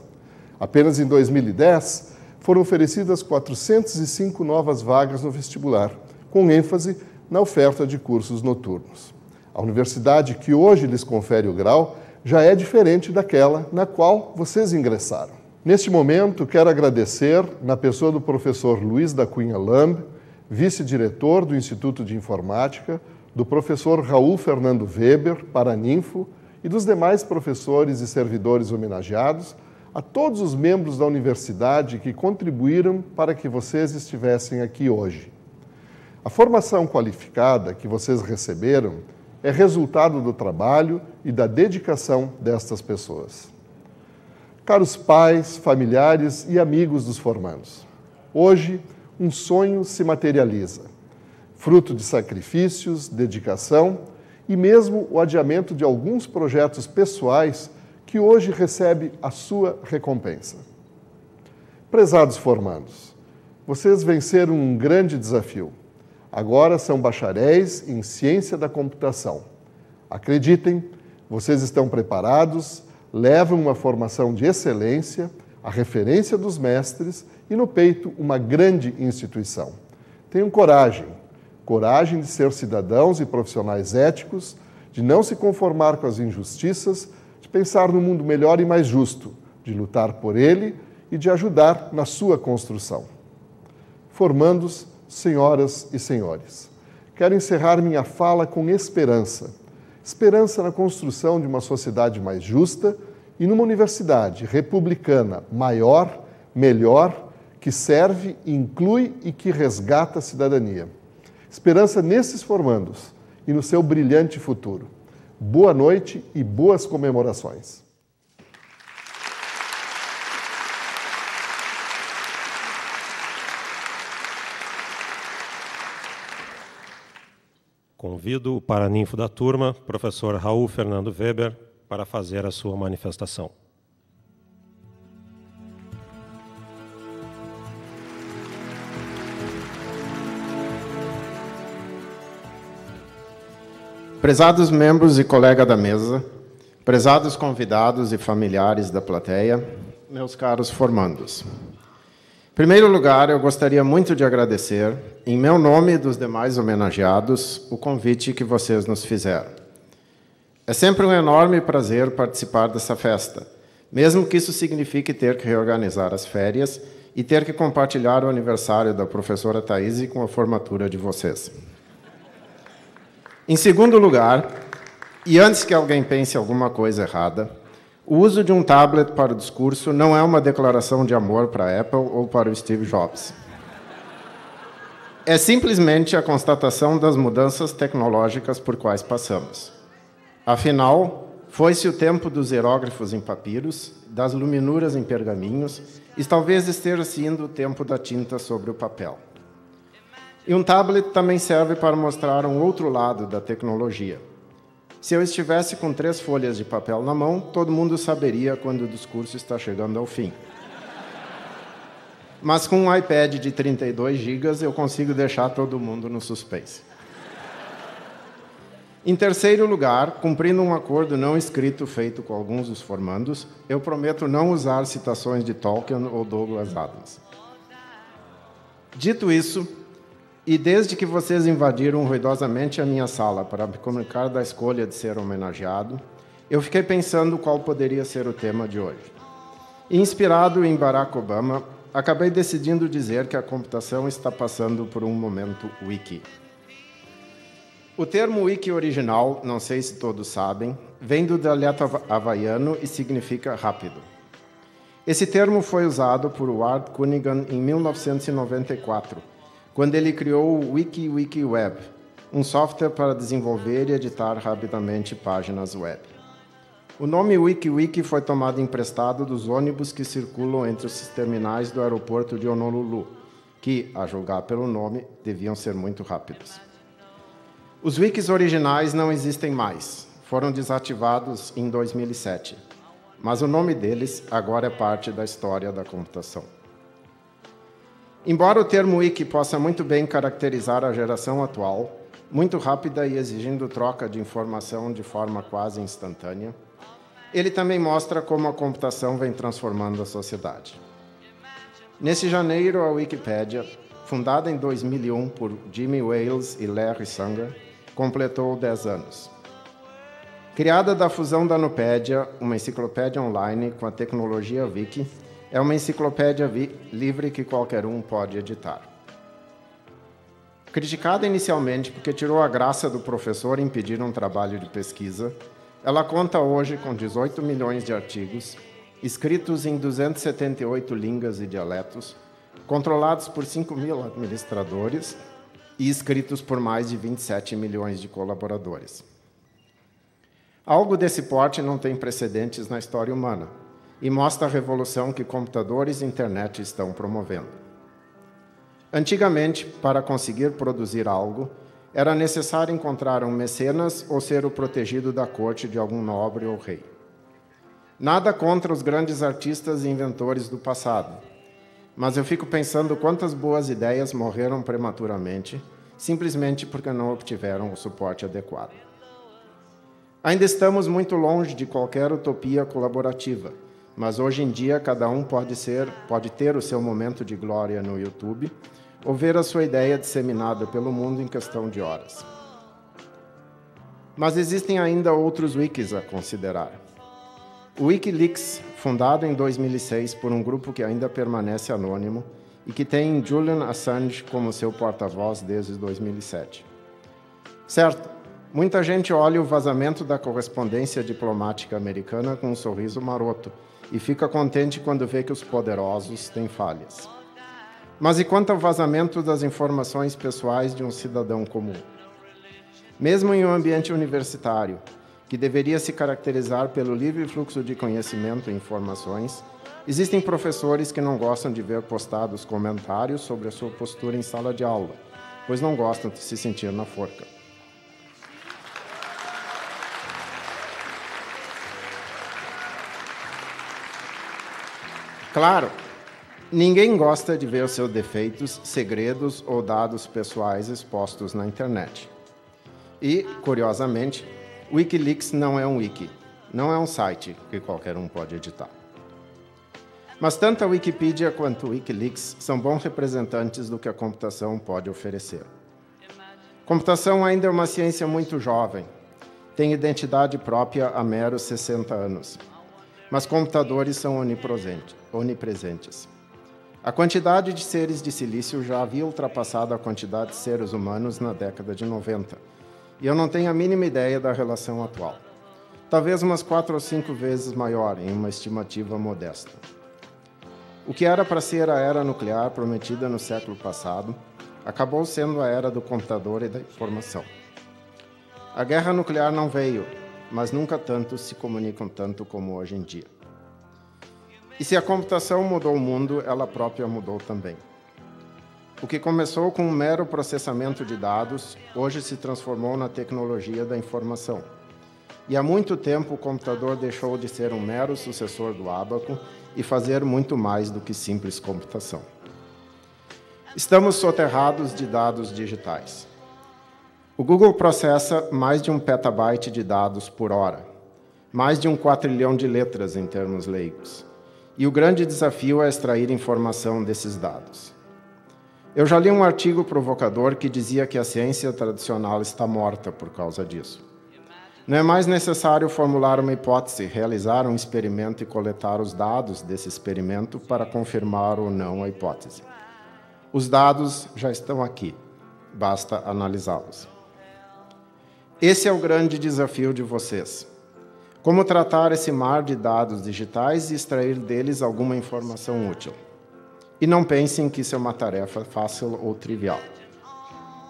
Apenas em 2010, foram oferecidas 405 novas vagas no vestibular, com ênfase na oferta de cursos noturnos. A universidade que hoje lhes confere o grau já é diferente daquela na qual vocês ingressaram. Neste momento, quero agradecer, na pessoa do professor Luiz da Cunha Lamb, vice-diretor do Instituto de Informática, do professor Raul Fernando Weber, paraninfo, e dos demais professores e servidores homenageados, a todos os membros da universidade que contribuíram para que vocês estivessem aqui hoje. A formação qualificada que vocês receberam é resultado do trabalho e da dedicação destas pessoas. Caros pais, familiares e amigos dos formandos, hoje um sonho se materializa, fruto de sacrifícios, dedicação e mesmo o adiamento de alguns projetos pessoais que hoje recebe a sua recompensa. Prezados formandos, vocês venceram um grande desafio. Agora são bacharéis em Ciência da Computação. Acreditem, vocês estão preparados, levam uma formação de excelência, a referência dos mestres e no peito uma grande instituição. Tenham coragem de ser cidadãos e profissionais éticos, de não se conformar com as injustiças, de pensar no mundo melhor e mais justo, de lutar por ele e de ajudar na sua construção. Formandos, senhoras e senhores, quero encerrar minha fala com esperança. Esperança na construção de uma sociedade mais justa e numa universidade republicana maior, melhor, que serve, inclui e que resgata a cidadania. Esperança nesses formandos e no seu brilhante futuro. Boa noite e boas comemorações. Convido o paraninfo da turma, professor Raul Fernando Weber, para fazer a sua manifestação. Prezados membros e colega da mesa, prezados convidados e familiares da plateia, meus caros formandos. Em primeiro lugar, eu gostaria muito de agradecer, em meu nome e dos demais homenageados, o convite que vocês nos fizeram. É sempre um enorme prazer participar dessa festa, mesmo que isso signifique ter que reorganizar as férias e ter que compartilhar o aniversário da professora Thaís com a formatura de vocês. Em segundo lugar, e antes que alguém pense alguma coisa errada, o uso de um tablet para o discurso não é uma declaração de amor para a Apple ou para o Steve Jobs. É simplesmente a constatação das mudanças tecnológicas por quais passamos. Afinal, foi-se o tempo dos hieróglifos em papiros, das luminuras em pergaminhos, e talvez esteja sendo o tempo da tinta sobre o papel. E um tablet também serve para mostrar um outro lado da tecnologia. Se eu estivesse com 3 folhas de papel na mão, todo mundo saberia quando o discurso está chegando ao fim. Mas com um iPad de 32 GB, eu consigo deixar todo mundo no suspense. Em terceiro lugar, cumprindo um acordo não escrito feito com alguns dos formandos, eu prometo não usar citações de Tolkien ou Douglas Adams. Dito isso, e desde que vocês invadiram ruidosamente a minha sala para me comunicar da escolha de ser homenageado, eu fiquei pensando qual poderia ser o tema de hoje. Inspirado em Barack Obama, acabei decidindo dizer que a computação está passando por um momento wiki. O termo wiki original, não sei se todos sabem, vem do dialeto havaiano e significa rápido. Esse termo foi usado por Ward Cunningham em 1994, quando ele criou o WikiWeb, um software para desenvolver e editar rapidamente páginas web. O nome WikiWiki foi tomado emprestado dos ônibus que circulam entre os terminais do aeroporto de Honolulu, que, a julgar pelo nome, deviam ser muito rápidos. Os wikis originais não existem mais, foram desativados em 2007, mas o nome deles agora é parte da história da computação. Embora o termo wiki possa muito bem caracterizar a geração atual, muito rápida e exigindo troca de informação de forma quase instantânea, ele também mostra como a computação vem transformando a sociedade. Nesse janeiro, a Wikipédia, fundada em 2001 por Jimmy Wales e Larry Sanger, completou 10 anos. Criada da fusão da Nupédia, uma enciclopédia online, com a tecnologia Wiki, é uma enciclopédia livre que qualquer um pode editar. Criticada inicialmente porque tirou a graça do professor impedir um trabalho de pesquisa, ela conta hoje com 18 milhões de artigos, escritos em 278 línguas e dialetos, controlados por 5.000 administradores e escritos por mais de 27 milhões de colaboradores. Algo desse porte não tem precedentes na história humana, e mostra a revolução que computadores e internet estão promovendo. Antigamente, para conseguir produzir algo, era necessário encontrar um mecenas ou ser o protegido da corte de algum nobre ou rei. Nada contra os grandes artistas e inventores do passado, mas eu fico pensando quantas boas ideias morreram prematuramente, simplesmente porque não obtiveram o suporte adequado. Ainda estamos muito longe de qualquer utopia colaborativa, mas hoje em dia cada um pode ter o seu momento de glória no YouTube ou ver a sua ideia disseminada pelo mundo em questão de horas. Mas existem ainda outros wikis a considerar. O Wikileaks, fundado em 2006 por um grupo que ainda permanece anônimo e que tem Julian Assange como seu porta-voz desde 2007. Certo, muita gente olha o vazamento da correspondência diplomática americana com um sorriso maroto e fica contente quando vê que os poderosos têm falhas. Mas e quanto ao vazamento das informações pessoais de um cidadão comum? Mesmo em um ambiente universitário, que deveria se caracterizar pelo livre fluxo de conhecimento e informações, existem professores que não gostam de ver postados comentários sobre a sua postura em sala de aula, pois não gostam de se sentir na forca. Claro, ninguém gosta de ver seus defeitos, segredos ou dados pessoais expostos na internet. E, curiosamente, Wikileaks não é um wiki, não é um site que qualquer um pode editar. Mas tanto a Wikipedia quanto o Wikileaks são bons representantes do que a computação pode oferecer. Computação ainda é uma ciência muito jovem, tem identidade própria há meros 60 anos. Mas computadores são onipresentes. A quantidade de seres de silício já havia ultrapassado a quantidade de seres humanos na década de 90. E eu não tenho a mínima ideia da relação atual. Talvez umas 4 ou 5 vezes maior, em uma estimativa modesta. O que era para ser a era nuclear prometida no século passado, acabou sendo a era do computador e da informação. A guerra nuclear não veio, mas nunca tantos se comunicam tanto como hoje em dia. E se a computação mudou o mundo, ela própria mudou também. O que começou com um mero processamento de dados, hoje se transformou na tecnologia da informação. E há muito tempo o computador deixou de ser um mero sucessor do ábaco e fazer muito mais do que simples computação. Estamos soterrados de dados digitais. O Google processa mais de 1 petabyte de dados por hora, mais de 1 quatrilhão de letras em termos leigos. E o grande desafio é extrair informação desses dados. Eu já li um artigo provocador que dizia que a ciência tradicional está morta por causa disso. Não é mais necessário formular uma hipótese, realizar um experimento e coletar os dados desse experimento para confirmar ou não a hipótese. Os dados já estão aqui, basta analisá-los. Esse é o grande desafio de vocês. Como tratar esse mar de dados digitais e extrair deles alguma informação útil. E não pensem que isso é uma tarefa fácil ou trivial.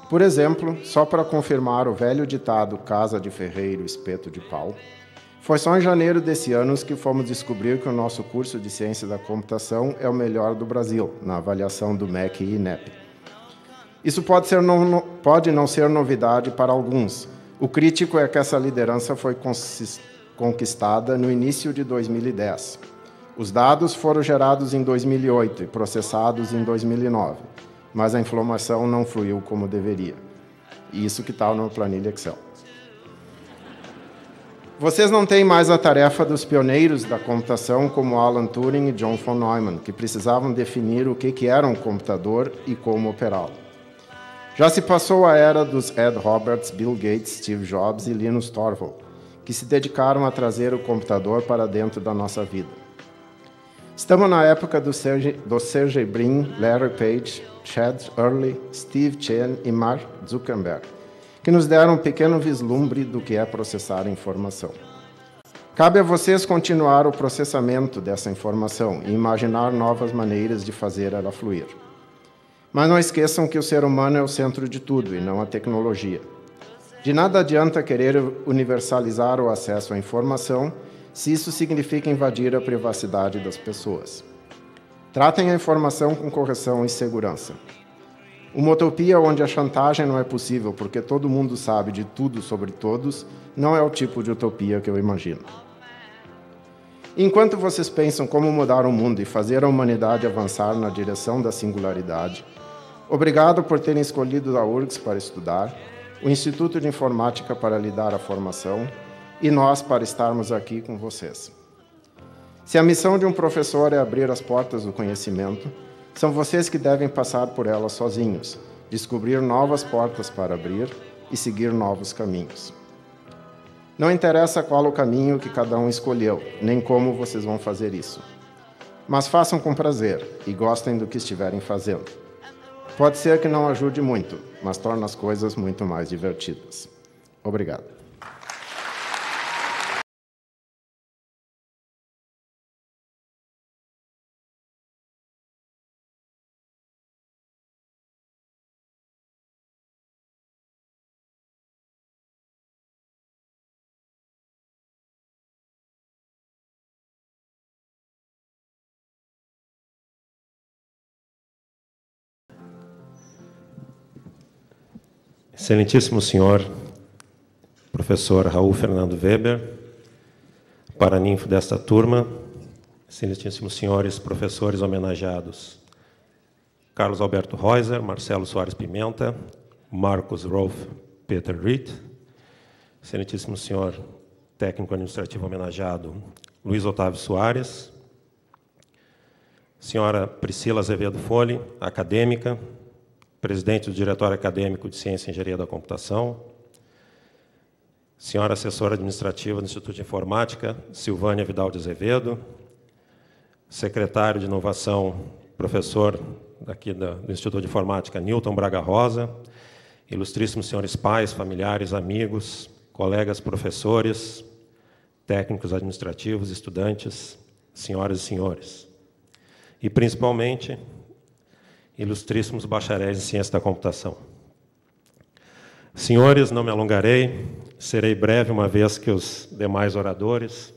Por exemplo, só para confirmar o velho ditado casa de ferreiro, espeto de pau, foi só em janeiro desse ano que fomos descobrir que o nosso curso de Ciência da Computação é o melhor do Brasil, na avaliação do MEC e INEP. Isso pode não ser novidade para alguns. O crítico é que essa liderança foi conquistada no início de 2010. Os dados foram gerados em 2008 e processados em 2009, mas a informação não fluiu como deveria. E isso que está na planilha Excel. Vocês não têm mais a tarefa dos pioneiros da computação como Alan Turing e John von Neumann, que precisavam definir o que era um computador e como operá-lo. Já se passou a era dos Ed Roberts, Bill Gates, Steve Jobs e Linus Torvalds, que se dedicaram a trazer o computador para dentro da nossa vida. Estamos na época do Sergey Brin, Larry Page, Chad Hurley, Steve Chen e Mark Zuckerberg, que nos deram um pequeno vislumbre do que é processar a informação. Cabe a vocês continuar o processamento dessa informação e imaginar novas maneiras de fazer ela fluir. Mas não esqueçam que o ser humano é o centro de tudo e não a tecnologia. De nada adianta querer universalizar o acesso à informação se isso significa invadir a privacidade das pessoas. Tratem a informação com correção e segurança. Uma utopia onde a chantagem não é possível porque todo mundo sabe de tudo sobre todos não é o tipo de utopia que eu imagino. Enquanto vocês pensam como mudar o mundo e fazer a humanidade avançar na direção da singularidade, obrigado por terem escolhido a URGS para estudar, o Instituto de Informática para lhe dar a formação e nós para estarmos aqui com vocês. Se a missão de um professor é abrir as portas do conhecimento, são vocês que devem passar por elas sozinhos, descobrir novas portas para abrir e seguir novos caminhos. Não interessa qual o caminho que cada um escolheu, nem como vocês vão fazer isso. Mas façam com prazer e gostem do que estiverem fazendo. Pode ser que não ajude muito, mas torna as coisas muito mais divertidas. Obrigado. Excelentíssimo senhor, professor Raul Fernando Weber, paraninfo desta turma, excelentíssimos senhores professores homenageados, Carlos Alberto Reuser, Marcelo Soares Pimenta, Marcos Rolf Peter Ritt, excelentíssimo senhor técnico administrativo homenageado, Luiz Otávio Soares, senhora Priscila Azevedo Folli, acadêmica, presidente do Diretório Acadêmico de Ciência e Engenharia da Computação, senhora assessora administrativa do Instituto de Informática, Silvânia Vidal de Azevedo, secretário de Inovação, professor aqui do Instituto de Informática, Newton Braga Rosa, ilustríssimos senhores pais, familiares, amigos, colegas professores, técnicos administrativos, estudantes, senhoras e senhores. E, principalmente, ilustríssimos bacharéis em Ciência da Computação. Senhores, não me alongarei, serei breve, uma vez que os demais oradores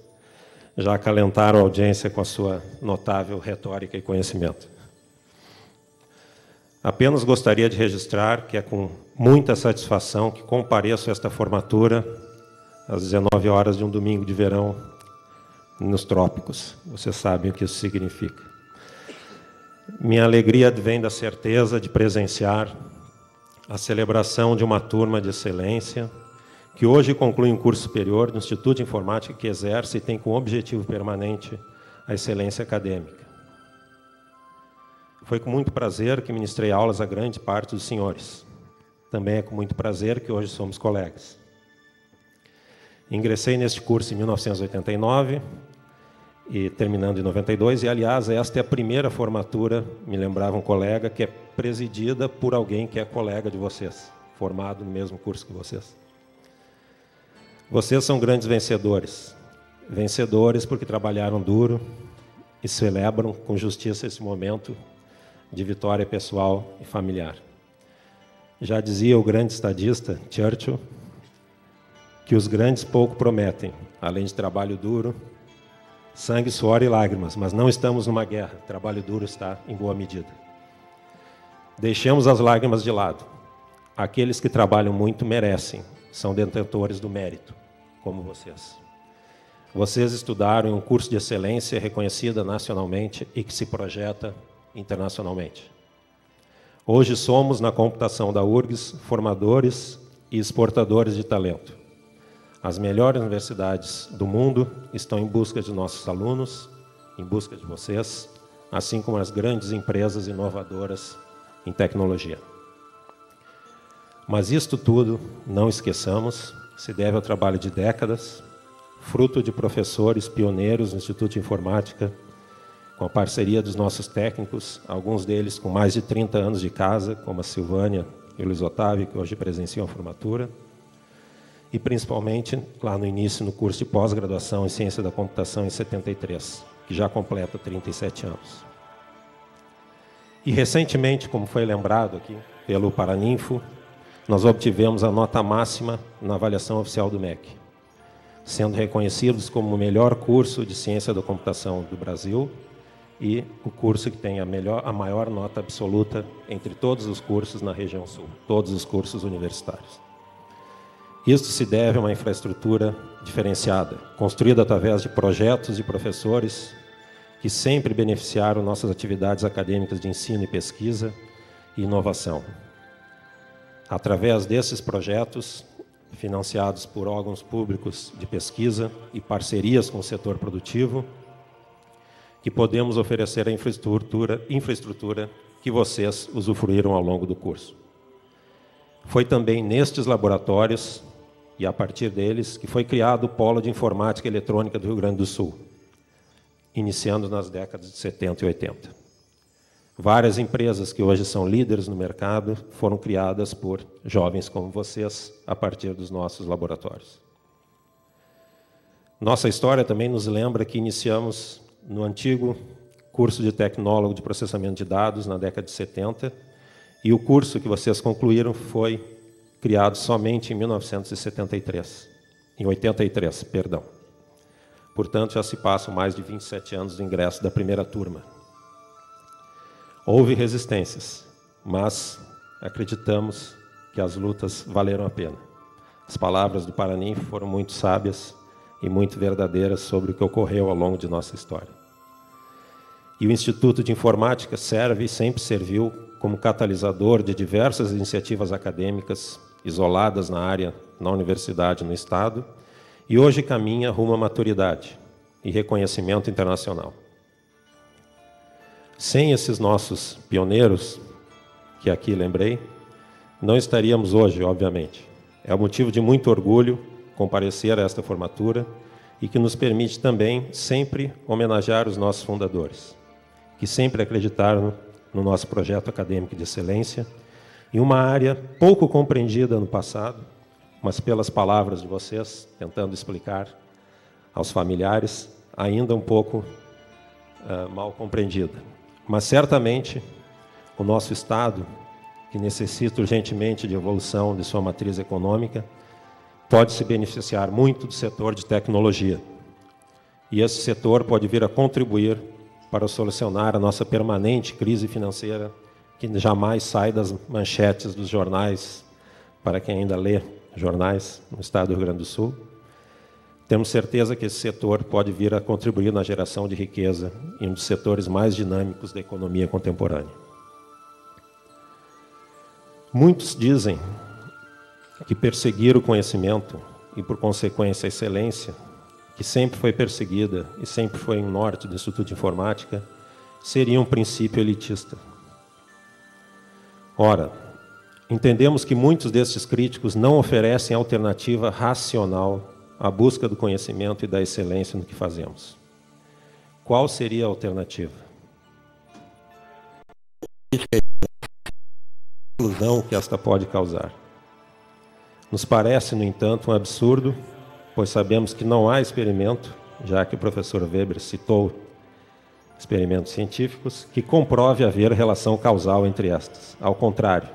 já acalentaram a audiência com a sua notável retórica e conhecimento. Apenas gostaria de registrar que é com muita satisfação que compareço a esta formatura às 19 horas de um domingo de verão nos trópicos. Vocês sabem o que isso significa. Minha alegria vem da certeza de presenciar a celebração de uma turma de excelência que hoje conclui um curso superior do Instituto de Informática que exerce e tem como objetivo permanente a excelência acadêmica. Foi com muito prazer que ministrei aulas a grande parte dos senhores. Também é com muito prazer que hoje somos colegas. Ingressei neste curso em 1989 e terminando em 92, e, aliás, esta é a primeira formatura, me lembrava um colega, que é presidida por alguém que é colega de vocês, formado no mesmo curso que vocês. Vocês são grandes vencedores. Vencedores porque trabalharam duro e celebram com justiça esse momento de vitória pessoal e familiar. Já dizia o grande estadista Churchill que os grandes pouco prometem, além de trabalho duro, sangue, suor e lágrimas, mas não estamos numa guerra, trabalho duro está em boa medida. Deixemos as lágrimas de lado. Aqueles que trabalham muito merecem, são detentores do mérito, como vocês. Vocês estudaram em um curso de excelência reconhecida nacionalmente e que se projeta internacionalmente. Hoje somos, na computação da URGS, formadores e exportadores de talento. As melhores universidades do mundo estão em busca de nossos alunos, em busca de vocês, assim como as grandes empresas inovadoras em tecnologia. Mas isto tudo, não esqueçamos, se deve ao trabalho de décadas, fruto de professores pioneiros no Instituto de Informática, com a parceria dos nossos técnicos, alguns deles com mais de 30 anos de casa, como a Silvânia e o Luiz Otávio, que hoje presenciam a formatura, e principalmente lá no início, no curso de pós-graduação em Ciência da Computação em 73, que já completa 37 anos. E recentemente, como foi lembrado aqui pelo Paraninfo, nós obtivemos a nota máxima na avaliação oficial do MEC, sendo reconhecidos como o melhor curso de Ciência da Computação do Brasil e o curso que tem a maior nota absoluta entre todos os cursos na região sul, todos os cursos universitários. Isto se deve a uma infraestrutura diferenciada, construída através de projetos de professores que sempre beneficiaram nossas atividades acadêmicas de ensino e pesquisa e inovação. Através desses projetos, financiados por órgãos públicos de pesquisa e parcerias com o setor produtivo, que podemos oferecer a infraestrutura que vocês usufruíram ao longo do curso. Foi também nestes laboratórios e a partir deles que foi criado o Polo de Informática Eletrônica do Rio Grande do Sul, iniciando nas décadas de 70 e 80. Várias empresas que hoje são líderes no mercado foram criadas por jovens como vocês a partir dos nossos laboratórios. Nossa história também nos lembra que iniciamos no antigo curso de tecnólogo de processamento de dados na década de 70, e o curso que vocês concluíram foi criado somente em 1973, em 83, perdão. Portanto, já se passam mais de 27 anos do ingresso da primeira turma. Houve resistências, mas acreditamos que as lutas valeram a pena. As palavras do Paraninfo foram muito sábias e muito verdadeiras sobre o que ocorreu ao longo de nossa história. E o Instituto de Informática serve e sempre serviu como catalisador de diversas iniciativas acadêmicas isoladas na área, na universidade, no Estado, e hoje caminha rumo à maturidade e reconhecimento internacional. Sem esses nossos pioneiros, que aqui lembrei, não estaríamos hoje, obviamente. É um motivo de muito orgulho comparecer a esta formatura e que nos permite também sempre homenagear os nossos fundadores, que sempre acreditaram no nosso projeto acadêmico de excelência, em uma área pouco compreendida no passado, mas pelas palavras de vocês, tentando explicar aos familiares, ainda um pouco mal compreendida. Mas certamente o nosso Estado, que necessita urgentemente de evolução de sua matriz econômica, pode se beneficiar muito do setor de tecnologia. E esse setor pode vir a contribuir para solucionar a nossa permanente crise financeira, que jamais sai das manchetes dos jornais, para quem ainda lê jornais no estado do Rio Grande do Sul. Temos certeza que esse setor pode vir a contribuir na geração de riqueza em um dos setores mais dinâmicos da economia contemporânea. Muitos dizem que perseguir o conhecimento e, por consequência, a excelência, que sempre foi perseguida e sempre foi um norte do Instituto de Informática, seria um princípio elitista. Ora, entendemos que muitos destes críticos não oferecem alternativa racional à busca do conhecimento e da excelência no que fazemos. Qual seria a alternativa? A ilusão que esta pode causar. Nos parece, no entanto, um absurdo, pois sabemos que não há experimento, já que o professor Weber citou experimentos científicos, que comprove haver relação causal entre estas. Ao contrário,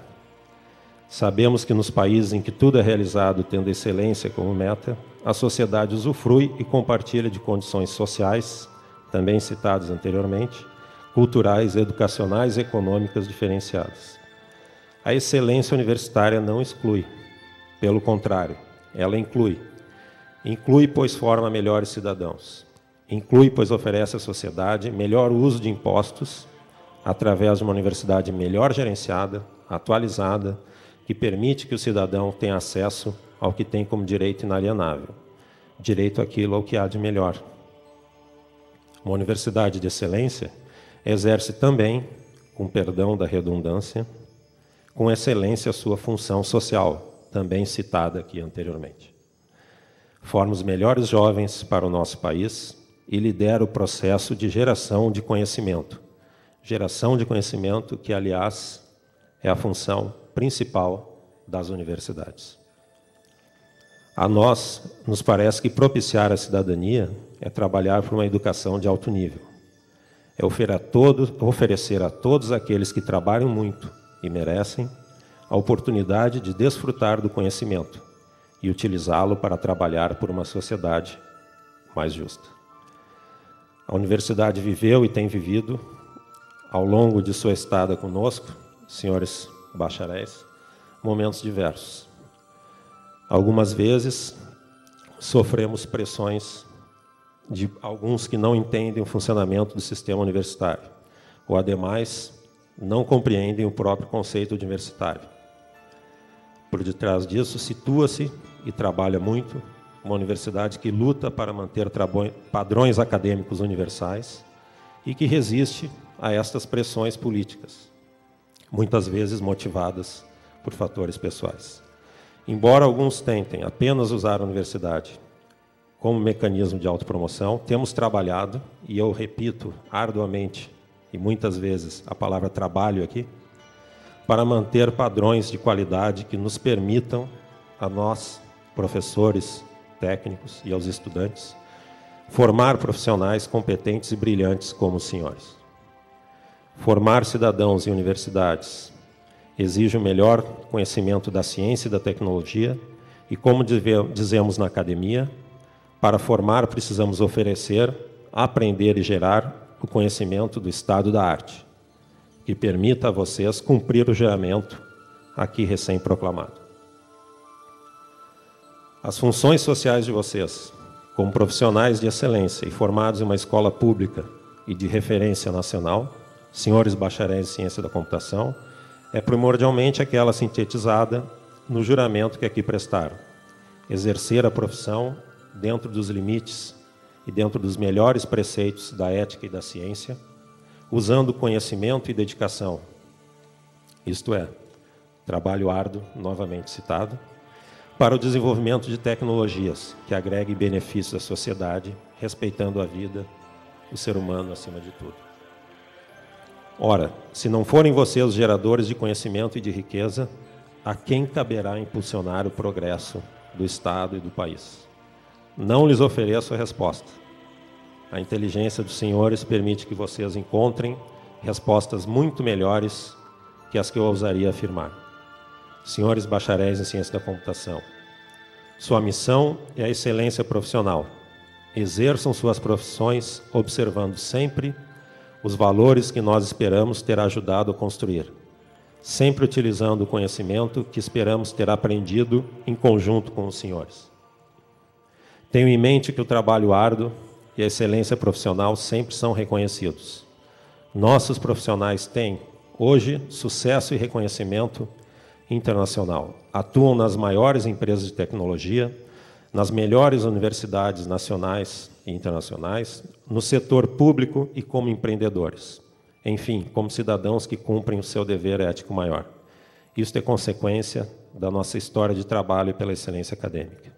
sabemos que nos países em que tudo é realizado tendo excelência como meta, a sociedade usufrui e compartilha de condições sociais, também citadas anteriormente, culturais, educacionais e econômicas diferenciadas. A excelência universitária não exclui, pelo contrário, ela inclui. Inclui, pois forma melhores cidadãos. Inclui, pois oferece à sociedade melhor uso de impostos através de uma universidade melhor gerenciada, atualizada, que permite que o cidadão tenha acesso ao que tem como direito inalienável, direito àquilo ao que há de melhor. Uma universidade de excelência exerce também, com perdão da redundância, com excelência a sua função social, também citada aqui anteriormente. Forma os melhores jovens para o nosso país e lidera o processo de geração de conhecimento. Geração de conhecimento que, aliás, é a função principal das universidades. A nós, nos parece que propiciar a cidadania é trabalhar por uma educação de alto nível. É oferecer a todos aqueles que trabalham muito e merecem a oportunidade de desfrutar do conhecimento e utilizá-lo para trabalhar por uma sociedade mais justa. A universidade viveu e tem vivido, ao longo de sua estada conosco, senhores bacharéis, momentos diversos. Algumas vezes sofremos pressões de alguns que não entendem o funcionamento do sistema universitário, ou, ademais, não compreendem o próprio conceito universitário. Por detrás disso, situa-se e trabalha muito uma universidade que luta para manter padrões acadêmicos universais e que resiste a estas pressões políticas, muitas vezes motivadas por fatores pessoais. Embora alguns tentem apenas usar a universidade como mecanismo de autopromoção, temos trabalhado, e eu repito arduamente, e muitas vezes a palavra trabalho aqui, para manter padrões de qualidade que nos permitam, a nós, professores, técnicos e aos estudantes, formar profissionais competentes e brilhantes como os senhores. Formar cidadãos em universidades exige o melhor conhecimento da ciência e da tecnologia e, como dizemos na academia, para formar precisamos oferecer, aprender e gerar o conhecimento do estado da arte, que permita a vocês cumprir o juramento aqui recém-proclamado. As funções sociais de vocês, como profissionais de excelência e formados em uma escola pública, e de referência nacional, senhores bacharéis em ciência da computação, é primordialmente aquela sintetizada no juramento que aqui prestaram. Exercer a profissão dentro dos limites e dentro dos melhores preceitos da ética e da ciência, usando conhecimento e dedicação. Isto é, trabalho árduo, novamente citado, para o desenvolvimento de tecnologias que agreguem benefícios à sociedade, respeitando a vida, o ser humano acima de tudo. Ora, se não forem vocês os geradores de conhecimento e de riqueza, a quem caberá impulsionar o progresso do Estado e do país? Não lhes ofereço a resposta. A inteligência dos senhores permite que vocês encontrem respostas muito melhores que as que eu ousaria afirmar. Senhores bacharéis em ciência da computação, sua missão é a excelência profissional. Exerçam suas profissões observando sempre os valores que nós esperamos ter ajudado a construir, sempre utilizando o conhecimento que esperamos ter aprendido em conjunto com os senhores. Tenho em mente que o trabalho árduo e a excelência profissional sempre são reconhecidos. Nossos profissionais têm, hoje, sucesso e reconhecimento internacional. Atuam nas maiores empresas de tecnologia, nas melhores universidades nacionais e internacionais, no setor público e como empreendedores. Enfim, como cidadãos que cumprem o seu dever ético maior. Isso é consequência da nossa história de trabalho pela excelência acadêmica.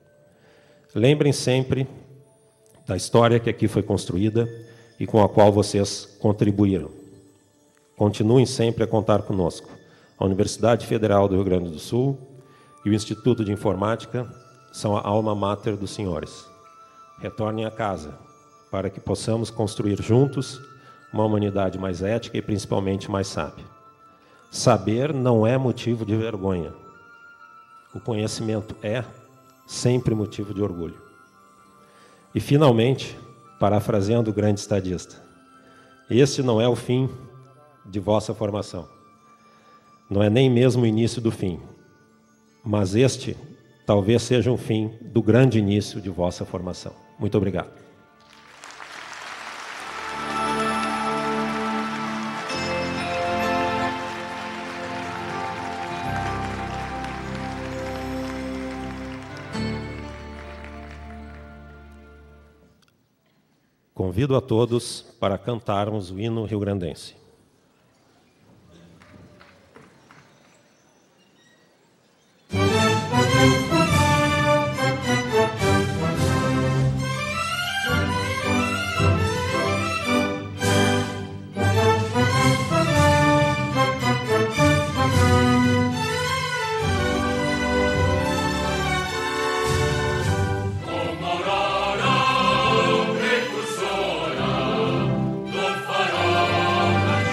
Lembrem sempre da história que aqui foi construída e com a qual vocês contribuíram. Continuem sempre a contar conosco. A Universidade Federal do Rio Grande do Sul e o Instituto de Informática são a alma mater dos senhores. Retornem a casa, para que possamos construir juntos uma humanidade mais ética e principalmente mais sábia. Saber não é motivo de vergonha. O conhecimento é sempre motivo de orgulho. E, finalmente, parafraseando o grande estadista, este não é o fim de vossa formação. Não é nem mesmo o início do fim, mas este talvez seja um fim do grande início de vossa formação. Muito obrigado. Convido a todos para cantarmos o hino rio-grandense. Precursora do farol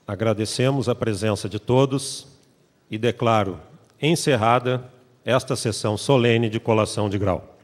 agradecemos a presença de todos e declaro encerrada esta sessão solene de colação de grau.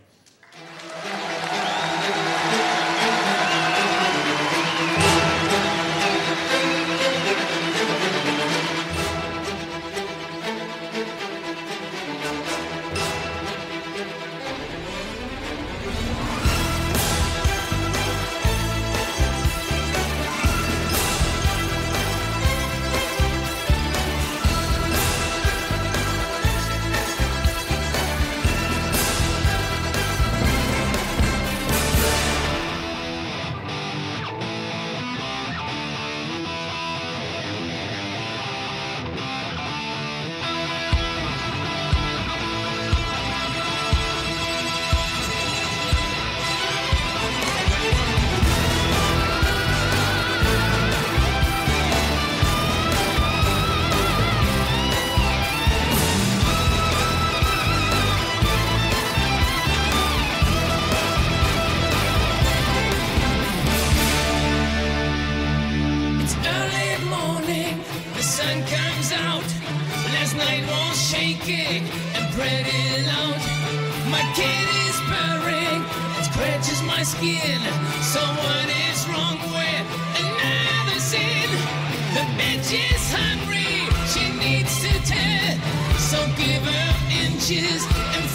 She needs to tell, so give her inches and